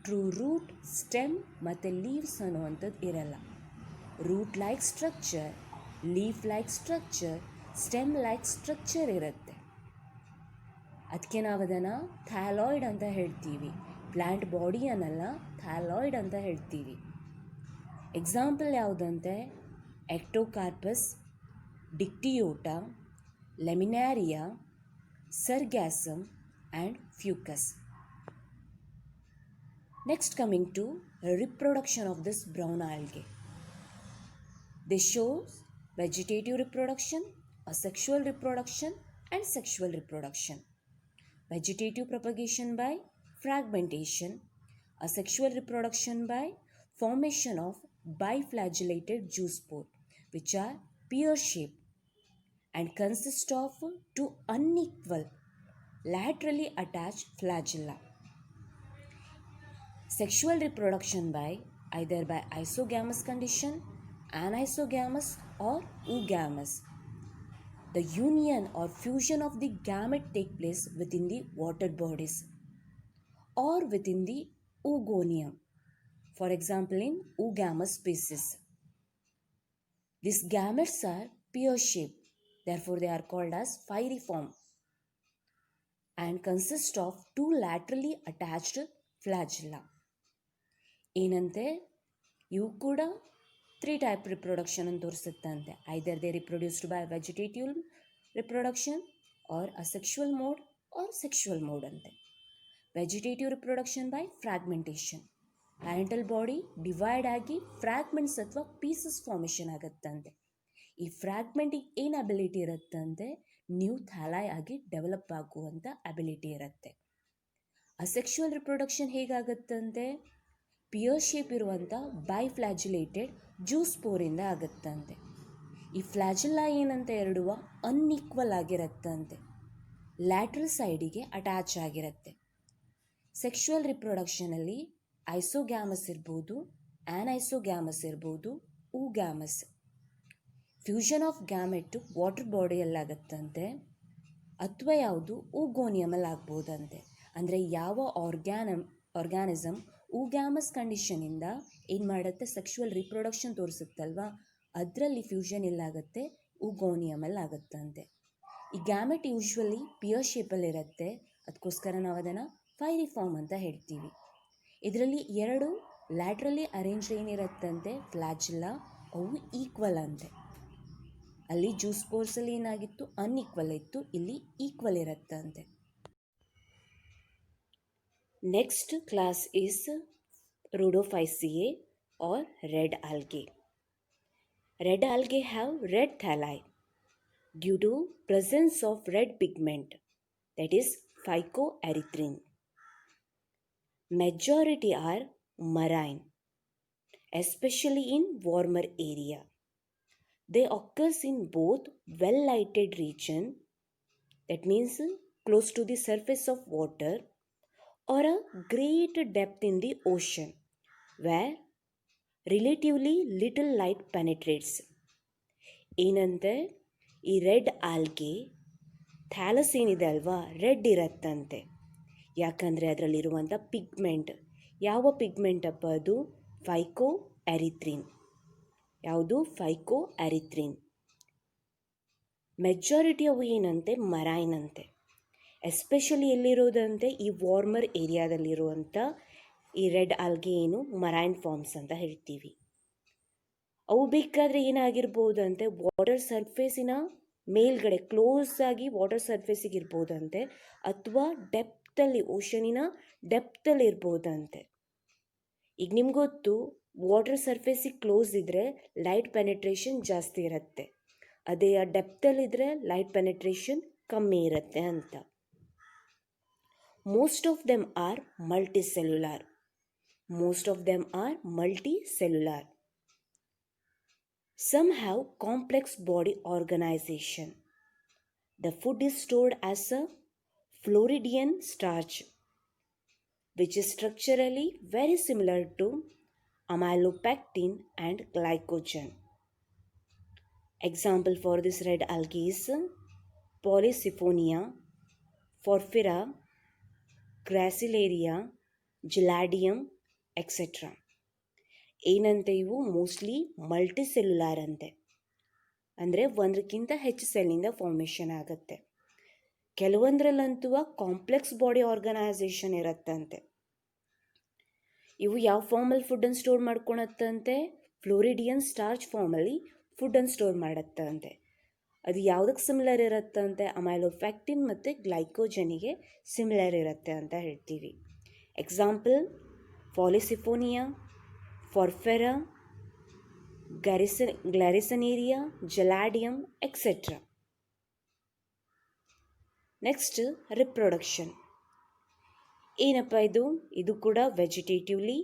ಟ್ರೂ ರೂಟ್, ಸ್ಟೆಮ್ ಮತ್ತು ಲೀವ್ಸ್ ಅನ್ನುವಂಥದ್ದು ಇರಲ್ಲ. Root like structure, leaf like structure, stem like structure ಇರುತ್ತೆ. ಅದಕ್ಕೆ ನಾವು ಅದನ್ನು ಥ್ಯಾಲಾಯ್ಡ್ ಅಂತ ಹೇಳ್ತೀವಿ. ಪ್ಲ್ಯಾಂಟ್ ಬಾಡಿ ಅನ್ನಲ್ಲ, ಥ್ಯಾಲಾಯ್ಡ್ ಅಂತ ಹೇಳ್ತೀವಿ. ಎಕ್ಸಾಂಪಲ್ ಯಾವುದಂತೆ Ectocarpus, Dictyota, Laminaria, Sargassum and Fucus. Next, coming to reproduction of this brown algae. This shows vegetative reproduction, asexual reproduction and sexual reproduction. Vegetative propagation by fragmentation, asexual reproduction by formation of biflagellated zoospore, which are pear-shaped and consist of two unequal laterally attached flagella. Sexual reproduction by either by isogamous condition, anisogamous or oogamous. The union or fusion of the gamete take place within the water bodies or within the oogonium. For example, in oogamous species, these gametes are pear-shaped, therefore they are called as pyriform and consist of two laterally attached flagella. ಏನಂತೆ ಇವು ಕೂಡ 3 type reproduction ಅಂತ ತೋರಿಸುತ್ತಂತೆ. Either they reproduced by vegetative reproduction or asexual mode or sexual mode ಅಂತೆ. Vegetative reproduction by fragmentation, parental body divide ಆಗಿ fragments ಅಥವಾ pieces formation ಆಗುತ್ತಂತೆ. ಈ ಫ್ರಾಗ್ಮೆಂಟಿಗೆ ಏನು ಅಬಿಲಿಟಿ ಇರುತ್ತಂತೆ, ನ್ಯೂ ಥ್ಯಾಲಾಯ್ ಆಗಿ ಡೆವಲಪ್ ಆಗುವಂಥ ಅಬಿಲಿಟಿ ಇರುತ್ತೆ. ಅಸೆಕ್ಷುವಲ್ ರಿಪ್ರೊಡಕ್ಷನ್ ಹೇಗಾಗುತ್ತಂತೆ, ಪಿಯರ್ ಶೇಪ್ ಇರುವಂಥ ಬೈಫ್ಲಾಜುಲೇಟೆಡ್ ಜೂಸ್ಪೋರಿಂದ ಆಗುತ್ತಂತೆ. ಈ ಫ್ಲಾಜೆಲ್ಲಾ ಏನಂತ ಎರಡುವ ಅನ್ಈಕ್ವಲ್ ಆಗಿರುತ್ತಂತೆ, ಲ್ಯಾಟ್ರಲ್ ಸೈಡಿಗೆ ಅಟ್ಯಾಚ್ ಆಗಿರುತ್ತೆ. ಸೆಕ್ಷುವಲ್ ರಿಪ್ರೊಡಕ್ಷನಲ್ಲಿ ಐಸೋಗ್ಯಾಮಸ್ ಇರ್ಬೋದು, ಆ್ಯನ್ಐಸೋಗ್ಯಾಮಸ್ ಇರ್ಬೋದು, ಊಗ್ಯಾಮಸ್. ಫ್ಯೂಷನ್ ಆಫ್ ಗ್ಯಾಮೆಟ್ ವಾಟರ್ ಬಾಡಿಯಲ್ಲಾಗತ್ತಂತೆ ಅಥವಾ ಯಾವುದು ಊಗೋನಿಯಮಲ್ಲಿ ಆಗ್ಬೋದಂತೆ. ಅಂದರೆ ಯಾವ ಆರ್ಗ್ಯಾನಿಸಮ್ ಊಗ್ಯಾಮಸ್ ಕಂಡೀಷನಿಂದ ಏನು ಮಾಡುತ್ತೆ, ಸೆಕ್ಷುವಲ್ ರಿಪ್ರೊಡಕ್ಷನ್ ತೋರಿಸುತ್ತಲ್ವ, ಅದರಲ್ಲಿ ಫ್ಯೂಷನ್ ಇಲ್ಲಾಗುತ್ತೆ, ಊಗೋನಿಯಮಲ್ಲಿ ಆಗುತ್ತಂತೆ. ಈ ಗ್ಯಾಮೆಟ್ ಯೂಶ್ವಲಿ ಪಿಯರ್ ಶೇಪಲ್ಲಿರುತ್ತೆ, ಅದಕ್ಕೋಸ್ಕರ ನಾವು ಅದನ್ನು ಫೈರಿಫಾರ್ಮ್ ಅಂತ ಹೇಳ್ತೀವಿ. ಇದರಲ್ಲಿ 2 ಲ್ಯಾಟ್ರಲಿ ಅರೇಂಜ್ ಏನಿರುತ್ತಂತೆ ಫ್ಲಾಜೆಲ್ಲಾ, ಅವು ಈಕ್ವಲ್ ಅಂತೆ. ಅಲ್ಲಿ ಜೂಸ್ಪೋರ್ಸಲ್ಲಿ ಏನಾಗಿತ್ತು, ಅನ್ಈಕ್ವಲ್ ಇತ್ತು, ಇಲ್ಲಿ ಈಕ್ವಲ್ ಇರುತ್ತಂತೆ. Next class is Rhodophyceae or red algae. Red algae have red thalli due to presence of red pigment, that is phycoerythrin. Majority are marine, especially in warmer area. They occurs in both well-lighted region, that means close to the surface of water, or a great depth in the ocean, where relatively little light penetrates. ಏನಂತೆ ಈ red algae thallus ಏನಿದೆ ಅಲ್ವಾ, red ಇರತ್ತಂತೆ. ಯಾಕಂದರೆ ಅದರಲ್ಲಿರುವಂಥ pigment, ಯಾವ pigment ಅಪ್ಪ ಅದು? ಫೈಕೋ ಎರಿಥ್ರಿನ್. ಯಾವುದು? ಫೈಕೋ ಎರಿಥ್ರಿನ್. Majority ಅವು ಏನಂತೆ? ಮರೈನ್ ಅಂತೆ. ಎಸ್ಪೆಷಲಿ ಎಲ್ಲಿರೋದಂತೆ? ಈ ವಾರ್ಮರ್ ಏರಿಯಾದಲ್ಲಿರುವಂಥ ಈ ರೆಡ್ ಆಲ್ಗೆ ಏನು ಮರೈನ್ ಫಾರ್ಮ್ಸ್ ಅಂತ ಹೇಳ್ತೀವಿ. ಅವು ಬೇಕಾದರೆ ಏನಾಗಿರ್ಬೋದಂತೆ? ವಾಟರ್ ಸರ್ಫೇಸಿನ ಮೇಲ್ಗಡೆ ಕ್ಲೋಸ್ ಆಗಿ ವಾಟರ್ ಸರ್ಫೇಸಿಗೆ ಇರ್ಬೋದಂತೆ, ಅಥವಾ ಡೆಪ್ತಲ್ಲಿ, ಓಷನಿನ ಡೆಪ್ತಲ್ಲಿ ಇರ್ಬೋದಂತೆ. ಈಗ ನಿಮ್ಗೆ ಗೊತ್ತು, ವಾಟರ್ ಸರ್ಫೇಸಿಗೆ ಕ್ಲೋಸ್ ಇದ್ದರೆ ಲೈಟ್ ಪೆನೆಟ್ರೇಷನ್ ಜಾಸ್ತಿ ಇರುತ್ತೆ, ಅದೇ ಆ ಡೆಪ್ತಲ್ಲಿದ್ದರೆ ಲೈಟ್ ಪೆನೆಟ್ರೇಷನ್ ಕಮ್ಮಿ ಇರುತ್ತೆ ಅಂತ. Most of them are multicellular. Most of them are multicellular. Some have complex body organization. The food is stored as a Floridian starch, which is structurally very similar to amylopectin and glycogen. Example for this red algae is Polysiphonia, Porphyra, Gracilaria, Giladium, etc. ಏನಂತೆ? ಇವು mostly multicellular ಅಂತೆ, ಅಂದರೆ ಒಂದಕ್ಕಿಂತ ಹೆಚ್ಚು ಸೆಲ್ಲಿಂದ formation ಆಗುತ್ತೆ. ಕೆಲವೊಂದರಲ್ಲಂತೂ complex body organisation ಇರುತ್ತಂತೆ. ಇವು ಯಾವ ಫಾರ್ಮಲ್ಲಿ ಫುಡ್ಡನ್ನು ಸ್ಟೋರ್ ಮಾಡ್ಕೊಳತ್ತಂತೆ? ಫ್ಲೋರಿಡಿಯನ್ ಸ್ಟಾರ್ಚ್ ಫಾರ್ಮಲ್ಲಿ ಫುಡ್ಡನ್ನು ಸ್ಟೋರ್ ಮಾಡತ್ತಂತೆ. ಅದು ಯಾವುದಕ್ಕೆ ಸಿಮಿಲರ್ ಇರುತ್ತಂತೆ? ಅಮೈಲೋಫ್ಯಾಕ್ಟಿನ್ ಮತ್ತು ಗ್ಲೈಕೋಜನಿಗೆ ಸಿಮಿಲರ್ ಇರುತ್ತೆ ಅಂತ ಹೇಳ್ತೀವಿ. Example: Polysiphonia, Porphyra, Garicineria, Giladium, etc. Next reproduction. ಏನಪ್ಪ ಇದು? ಇದು ಕೂಡ ವೆಜಿಟೇಟಿವ್ಲಿ,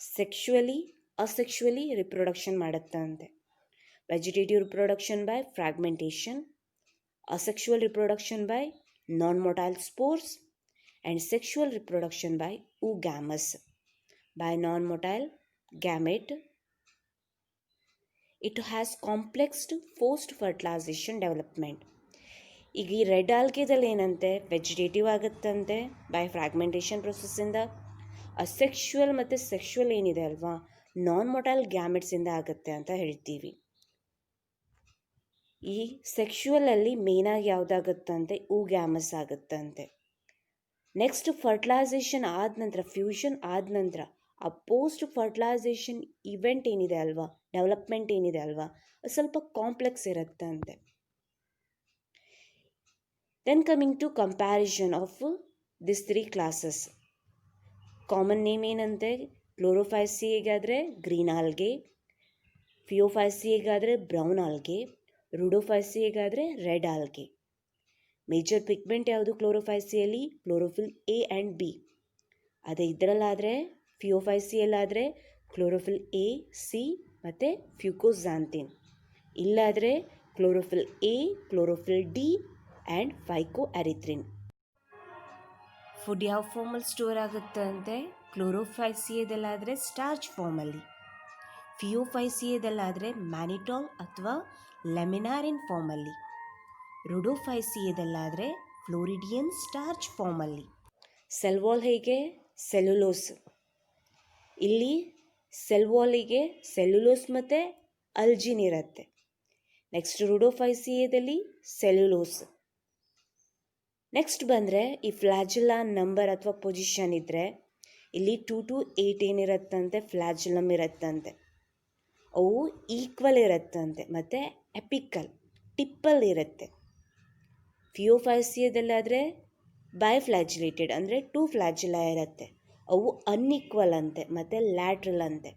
ಸೆಕ್ಷುವಲಿ, ಅಸೆಕ್ಷುವಲಿ ರಿಪ್ರೊಡಕ್ಷನ್ ಮಾಡುತ್ತಂತೆ. Vegetative reproduction by fragmentation, asexual reproduction by non-motile spores, and sexual reproduction by oogamous. By non-motile gamete, it has complex post-fertilization development. ಈಗ ಈ red ಆಲ್ಗೆದಲ್ಲಿ ಏನಂತೆ? Vegetative ಆಗುತ್ತಂತೆ ಬೈ ಫ್ರಾಗ್ಮೆಂಟೇಷನ್ ಪ್ರೊಸೆಸ್ಸಿಂದ. ಅಸೆಕ್ಷುವಲ್ ಮತ್ತು sexual ಏನಿದೆ ಅಲ್ವಾ, ನಾನ್ ಮೊಟೈಲ್ ಗ್ಯಾಮೆಟ್ಸಿಂದ ಆಗುತ್ತೆ ಅಂತ ಹೇಳ್ತೀವಿ. ಈ ಸೆಕ್ಷುವಲಲ್ಲಿ ಮೇನಾಗಿ ಯಾವುದಾಗುತ್ತಂತೆ? oogamous ಆಗುತ್ತಂತೆ. ನೆಕ್ಸ್ಟ್ ಫರ್ಟಿಲೈಸೇಷನ್ ಆದ ನಂತರ, ಫ್ಯೂಷನ್ ಆದ ನಂತರ, ಆ ಪೋಸ್ಟ್ ಫರ್ಟಿಲೈಸೇಷನ್ ಇವೆಂಟ್ ಏನಿದೆ ಅಲ್ವಾ, ಡೆವಲಪ್ಮೆಂಟ್ ಏನಿದೆ ಅಲ್ವಾ, ಅದು ಸ್ವಲ್ಪ ಕಾಂಪ್ಲೆಕ್ಸ್ ಇರುತ್ತಂತೆ. Then coming to comparison of this 3 classes. Common name ಏನಂತೆ? ಕ್ಲೋರೋಫೈಸಿಯಗಾದರೆ ಗ್ರೀನ್ ಆಲ್ಗೆ, ಫಿಯೋಫೈಸಿಯಗಾದರೆ ಬ್ರೌನ್ ಆಲ್ಗೆ, ರುಡೋಫೈಸಿಯಗಾದರೆ ರೆಡ್ ಆಲ್ಗೆ. ಮೇಜರ್ ಪಿಗ್ಮೆಂಟ್ ಯಾವುದು ಕ್ಲೋರೋಫೈಸಿಯಲ್ಲಿ? Chlorophyll a and b. ಅದೇ ಇದರಲ್ಲಾದರೆ ಫಿಯೋಫೈಸಿಯಲ್ಲಾದರೆ ಕ್ಲೋರೋಫಿಲ್ ಎ, ಸಿ ಮತ್ತು ಫ್ಯೂಕೋಝಾಂಥಿನ್. ಇಲ್ಲಾದರೆ chlorophyll a, chlorophyll d and phycoerythrin. Food ಯಾವ ಫಾರ್ಮಲ್ಲಿ ಸ್ಟೋರ್ ಆಗುತ್ತೆ ಅಂತೆ? ಕ್ಲೋರೋಫೈಸಿಯದಲ್ಲಾದರೆ ಸ್ಟಾರ್ಚ್ ಫಾರ್ಮಲ್ಲಿ, ಫಿಯೋಫೈಸಿಯದಲ್ಲಾದರೆ ಮ್ಯಾನಿಟಾಲ್ ಅಥವಾ ಲೆಮಿನಾರಿನ್ ಫಾರ್ಮಲ್ಲಿ, ರುಡೋಫೈಸಿಯದಲ್ಲಾದರೆ ಫ್ಲೋರಿಡಿಯನ್ ಸ್ಟಾರ್ಚ್ ಫಾರ್ಮಲ್ಲಿ. ಸೆಲ್ ವಾಲ್ ಹೇಗೆ? ಸೆಲ್ಯುಲೋಸ್. ಇಲ್ಲಿ ಸೆಲ್ ವಾಲಿಗೆ ಸೆಲ್ಯುಲೋಸ್ ಮತ್ತು ಅಲ್ಜಿನ್ ಇರುತ್ತೆ. Next ರುಡೋಫೈಸಿಯದಲ್ಲಿ cellulose. ನೆಕ್ಸ್ಟ್ ಬಂದರೆ ಈ ಫ್ಲಾಜಿಲ್ಲಾ ನಂಬರ್ ಅಥವಾ ಪೊಸಿಷನ್ ಇದ್ದರೆ ಇಲ್ಲಿ 2 to 8 ಏನಿರುತ್ತಂತೆ? ಫ್ಲಾಜಿಲಮ್ ಇರುತ್ತಂತೆ. ಅವು ಈಕ್ವಲ್ ಇರುತ್ತಂತೆ ಮತ್ತು ಎಪಿಕಲ್ ಟಿಪ್ಪಲ್ಲಿ ಇರುತ್ತೆ. ಫಿಯೋಫೈಸಿಯದಲ್ಲಾದರೆ ಬೈಫ್ಲಾಜಿಲೇಟೆಡ್ ಅಂದರೆ 2 ಫ್ಲಾಜಿಲಾ ಇರುತ್ತೆ, ಅವು ಅನ್ಈಕ್ವಲ್ ಅಂತೆ ಮತ್ತು ಲ್ಯಾಟ್ರಲ್ ಅಂತೆ.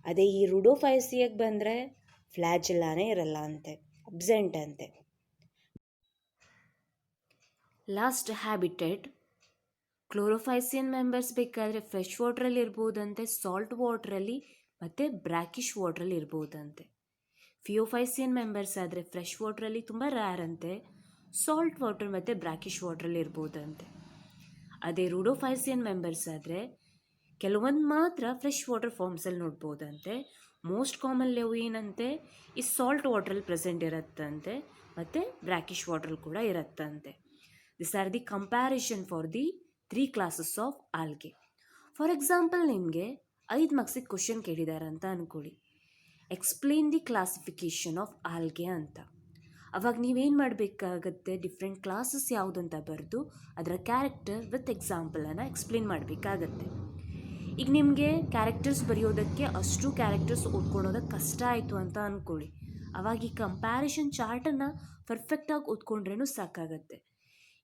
ಅದೇ ಈ ರುಡೋಫೈಸಿಯಾಗೆ ಬಂದರೆ ಫ್ಲಾಜಿಲಾನೇ ಇರಲ್ಲ ಅಂತೆ, ಅಬ್ಸೆಂಟ್ ಅಂತೆ. ಲಾಸ್ಟ್ ಹ್ಯಾಬಿಟೆಟ್ ಕ್ಲೋರೋಫೈಸಿಯನ್ ಮೆಂಬರ್ಸ್ ಬೇಕಾದರೆ ಫ್ರೆಶ್ ವಾಟ್ರಲ್ಲಿ ಇರ್ಬೋದಂತೆ, ಸಾಲ್ಟ್ ವಾಟ್ರಲ್ಲಿ ಮತ್ತು ಬ್ರ್ಯಾಕಿಶ್ ವಾಟ್ರಲ್ಲಿ ಇರ್ಬೋದಂತೆ. ಫಿಯೋಫೈಸಿಯನ್ ಮೆಂಬರ್ಸ್ ಆದರೆ ಫ್ರೆಶ್ ವಾಟ್ರಲ್ಲಿ ತುಂಬ ರ್ಯಾರ್ ಅಂತೆ, ಸಾಲ್ಟ್ ವಾಟರ್ ಮತ್ತು ಬ್ರ್ಯಾಕಿಶ್ ವಾಟ್ರಲ್ಲಿ ಇರ್ಬೋದಂತೆ. ಅದೇ ರೂಡೋಫೈಸಿಯನ್ ಮೆಂಬರ್ಸ್ ಆದರೆ ಕೆಲವೊಂದು ಮಾತ್ರ ಫ್ರೆಶ್ ವಾಟರ್ ಫಾರ್ಮ್ಸಲ್ಲಿ ನೋಡ್ಬೋದಂತೆ. ಮೋಸ್ಟ್ ಕಾಮನ್ಲಿ ಅವು ಏನಂತೆ, ಈ ಸಾಲ್ಟ್ ವಾಟ್ರಲ್ಲಿ ಪ್ರೆಸೆಂಟ್ ಇರುತ್ತಂತೆ ಮತ್ತು ಬ್ರ್ಯಾಕಿಶ್ ವಾಟ್ರಲ್ಲಿ ಕೂಡ ಇರುತ್ತಂತೆ. This are the comparison for the 3 classes of algae. For example ನಿಮಗೆ 5 ಮಾರ್ಕ್ಸಿಗೆ ಕ್ವಶನ್ ಕೇಳಿದ್ದಾರೆ ಅಂತ ಅಂದ್ಕೊಳ್ಳಿ, explain the classification of algae ಅಂತ. ಅವಾಗ ನೀವೇನು ಮಾಡಬೇಕಾಗತ್ತೆ, ಡಿಫ್ರೆಂಟ್ ಕ್ಲಾಸಸ್ ಯಾವುದಂತ ಬರೆದು ಅದರ ಕ್ಯಾರೆಕ್ಟರ್ ವಿತ್ ಎಕ್ಸಾಂಪಲನ್ನು ಎಕ್ಸ್ಪ್ಲೇನ್ ಮಾಡಬೇಕಾಗತ್ತೆ. ಈಗ ನಿಮಗೆ ಕ್ಯಾರೆಕ್ಟರ್ಸ್ ಬರೆಯೋದಕ್ಕೆ ಅಷ್ಟು ಕ್ಯಾರೆಕ್ಟರ್ಸ್ ಓದ್ಕೊಳ್ಳೋದಕ್ಕೆ ಕಷ್ಟ ಆಯಿತು ಅಂತ ಅಂದ್ಕೊಳ್ಳಿ, ಅವಾಗ ಈ ಕಂಪ್ಯಾರಿಷನ್ ಚಾರ್ಟನ್ನು ಪರ್ಫೆಕ್ಟಾಗಿ ಓದ್ಕೊಂಡ್ರೂ ಸಾಕಾಗತ್ತೆ.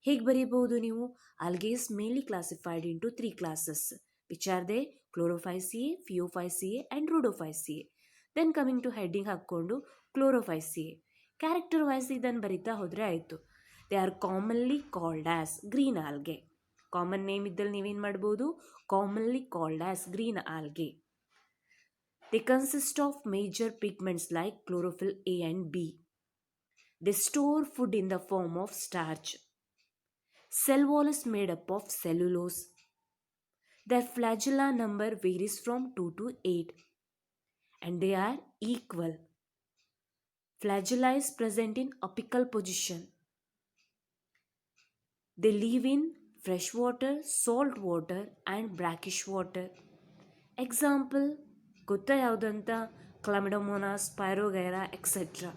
ಹೇಗೆ ಬರೀಬಹುದು ನೀವು? Algae is mainly classified into 3 classes which are they Chlorophyceae, Phaeophyceae and Rhodophyceae. Then coming to heading ಹಾಕ್ಕೊಂಡು ಕ್ಲೋರೋಫೈಸಿಯೆ ಕ್ಯಾರೆಕ್ಟರ್ ವೈಸ್ ಇದನ್ನು ಬರಿತಾ ಹೋದರೆ ಆಯಿತು. They are commonly called as green algae. Common name ಇದ್ದಲ್ಲಿ ನೀವೇನು ಮಾಡ್ಬೋದು, commonly called as green algae. They consist of major pigments like chlorophyll a and b. They store food in the form of starch. Cell wall is made up of cellulose. Their flagella number varies from 2 to 8 and they are equal. Flagella is present in apical position. They live in fresh water, salt water and brackish water. Example ಗೊತ್ತಾ ಯಾವುದಂತ? ಕ್ಲಮಿಡೋಮೋನಾಸ್, spirogyra etcetera.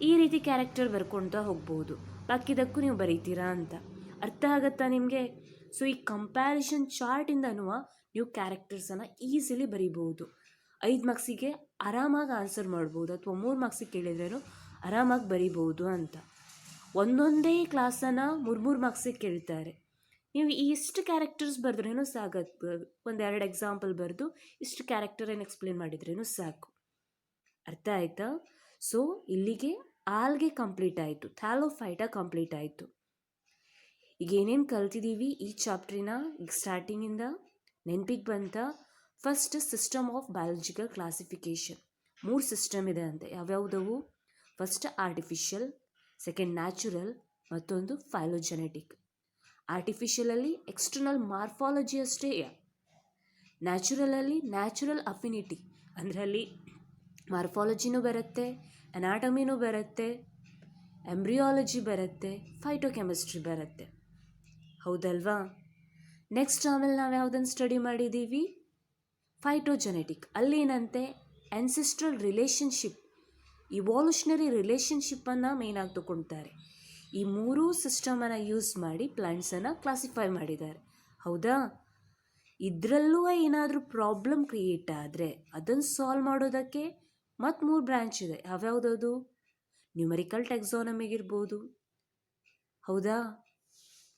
ಈ ರೀತಿ character ಬರ್ಕೊಳ್ತಾ ಹೋಗ್ಬೋದು, ಬಾಕಿದಕ್ಕೂ ನೀವು ಬರೀತೀರಾ ಅಂತ ಅರ್ಥ ಆಗುತ್ತಾ ನಿಮಗೆ? ಸೊ ಈ ಕಂಪ್ಯಾರಿಷನ್ ಚಾರ್ಟಿಂದನೂ ನೀವು ಕ್ಯಾರೆಕ್ಟರ್ಸನ್ನು ಈಸಿಲಿ ಬರೀಬೋದು. 5 ಮಾರ್ಕ್ಸಿಗೆ ಆರಾಮಾಗಿ ಆನ್ಸರ್ ಮಾಡ್ಬೋದು, ಅಥವಾ 3 ಮಾರ್ಕ್ಸಿಗೆ ಕೇಳಿದ್ರೇನು ಆರಾಮಾಗಿ ಬರೀಬೋದು ಅಂತ. ಒಂದೊಂದೇ ಕ್ಲಾಸನ್ನು 3 ಮಾರ್ಕ್ಸಿಗೆ ಕೇಳ್ತಾರೆ. ನೀವು ಇಷ್ಟು ಕ್ಯಾರೆಕ್ಟರ್ಸ್ ಬರೆದ್ರೇನು ಸಾಗತ್ತೆ, 1-2 ಎಕ್ಸಾಂಪಲ್ ಬರೆದು ಇಷ್ಟು ಕ್ಯಾರೆಕ್ಟರನ್ನು ಎಕ್ಸ್ಪ್ಲೇನ್ ಮಾಡಿದ್ರೇನು ಸಾಕು. ಅರ್ಥ ಆಯಿತಾ? ಸೊ ಇಲ್ಲಿಗೆ ಆಲ್ಗೆ ಕಂಪ್ಲೀಟ್ ಆಯಿತು, ಥ್ಯಾಲೋಫೈಟಾ ಕಂಪ್ಲೀಟ್ ಆಯಿತು. ಈಗ ಏನೇನು ಕಲ್ತಿದ್ದೀವಿ ಈ ಚಾಪ್ಟ್ರಿನ ಈಗ ಸ್ಟಾರ್ಟಿಂಗಿಂದ ನೆನಪಿಗೆ ಬಂತ? First system of biological classification. 3 system ಇದೆ ಅಂತೆ. ಯಾವ್ಯಾವುದವು? ಫಸ್ಟ್ ಆರ್ಟಿಫಿಷಿಯಲ್, ಸೆಕೆಂಡ್ ನ್ಯಾಚುರಲ್, ಮತ್ತೊಂದು ಫೈಲೋಜೆನೆಟಿಕ್. ಆರ್ಟಿಫಿಷಿಯಲಲ್ಲಿ ಎಕ್ಸ್ಟರ್ನಲ್ ಮಾರ್ಫಾಲಜಿ ಅಷ್ಟೇ. ನ್ಯಾಚುರಲಲ್ಲಿ ನ್ಯಾಚುರಲ್ ಅಫಿನಿಟಿ, ಅಂದರೆ ಅಲ್ಲಿ ಮಾರ್ಫಾಲಜಿನೂ ಬರುತ್ತೆ, ಅನಾಟಮಿನೂ ಬರುತ್ತೆ, ಎಂಬ್ರಿಯಾಲಜಿ ಬರುತ್ತೆ, ಫೈಟೋಕೆಮಿಸ್ಟ್ರಿ ಬರುತ್ತೆ. ಹೌದಲ್ವಾ? ನೆಕ್ಸ್ಟ್ ಆಮೇಲೆ ನಾವು ಯಾವುದನ್ನು ಸ್ಟಡಿ ಮಾಡಿದ್ದೀವಿ? ಫೈಟೋಜೆನೆಟಿಕ್. ಅಲ್ಲೇನಂತೆ ಆನ್ಸೆಸ್ಟ್ರಲ್ ರಿಲೇಷನ್ಶಿಪ್, ಇವಾಲ್ಯೂಷನರಿ ರಿಲೇಷನ್ಶಿಪ್ಪನ್ನು ಮೇಯ್ನಾಗಿ ತಗೊಳ್ತಾರೆ. ಈ 3 ಸಿಸ್ಟಮನ್ನು ಯೂಸ್ ಮಾಡಿ ಪ್ಲಾಂಟ್ಸನ್ನು ಕ್ಲಾಸಿಫೈ ಮಾಡಿದ್ದಾರೆ. ಹೌದಾ? ಇದರಲ್ಲೂ ಏನಾದರೂ ಪ್ರಾಬ್ಲಮ್ ಕ್ರಿಯೇಟ್ ಆದರೆ ಅದನ್ನು ಸಾಲ್ವ್ ಮಾಡೋದಕ್ಕೆ ಮತ್ತು 3 ಬ್ರ್ಯಾಂಚ್ ಇದೆ. ಯಾವ್ಯಾವುದದು? ನ್ಯೂಮರಿಕಲ್ ಟೆಕ್ಸಾನಮಿ ಇರ್ಬೋದು, ಹೌದಾ?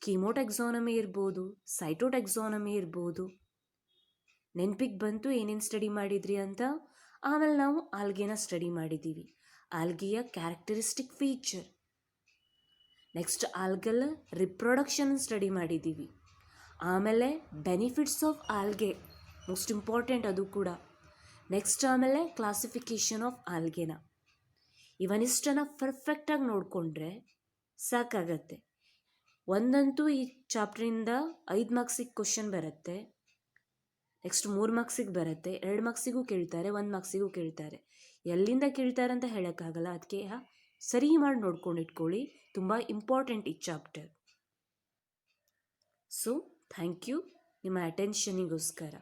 ಕೀಮೋಟೆಕ್ಸಾನಮಿ ಇರ್ಬೋದು, ಸೈಟೋಟೆಕ್ಸಾನಮಿ ಇರ್ಬೋದು. ನೆನಪಿಗೆ ಬಂತು ಏನೇನು ಸ್ಟಡಿ ಮಾಡಿದ್ರಿ ಅಂತ? ಆಮೇಲೆ ನಾವು ಆಲ್ಗೆನ ಸ್ಟಡಿ ಮಾಡಿದ್ದೀವಿ, ಆಲ್ಗೆಯ characteristic feature. Next algal reproduction study ಮಾಡಿದ್ದೀವಿ. ಆಮೇಲೆ benefits of algae, most important ಅದು ಕೂಡ. ನೆಕ್ಸ್ಟ್ ಆಮೇಲೆ ಕ್ಲಾಸಿಫಿಕೇಷನ್ ಆಫ್ ಆಲ್ಗೆನ. ಇವನಿಷ್ಟನ್ನು ಪರ್ಫೆಕ್ಟಾಗಿ ನೋಡಿಕೊಂಡ್ರೆ ಸಾಕಾಗತ್ತೆ. ಒಂದಂತೂ ಈ ಚಾಪ್ಟ್ರಿಂದ 5 ಮಾರ್ಕ್ಸಿಗೆ ಕ್ವಶನ್ ಬರುತ್ತೆ, ನೆಕ್ಸ್ಟ್ 3 ಮಾರ್ಕ್ಸಿಗೆ ಬರುತ್ತೆ, 2 ಮಾರ್ಕ್ಸಿಗೂ ಕೇಳ್ತಾರೆ, 1 ಮಾರ್ಕ್ಸಿಗೂ ಕೇಳ್ತಾರೆ. ಎಲ್ಲಿಂದ ಕೇಳ್ತಾರೆ ಅಂತ ಹೇಳೋಕ್ಕಾಗಲ್ಲ, ಅದಕ್ಕೆ ಸರಿ ಮಾಡಿ ನೋಡ್ಕೊಂಡು ಇಟ್ಕೊಳ್ಳಿ, ತುಂಬ ಇಂಪಾರ್ಟೆಂಟ್ ಈ ಚಾಪ್ಟರ್. ಸೊ ಥ್ಯಾಂಕ್ ಯು ನಿಮ್ಮ ಅಟೆನ್ಷನಿಗೋಸ್ಕರ.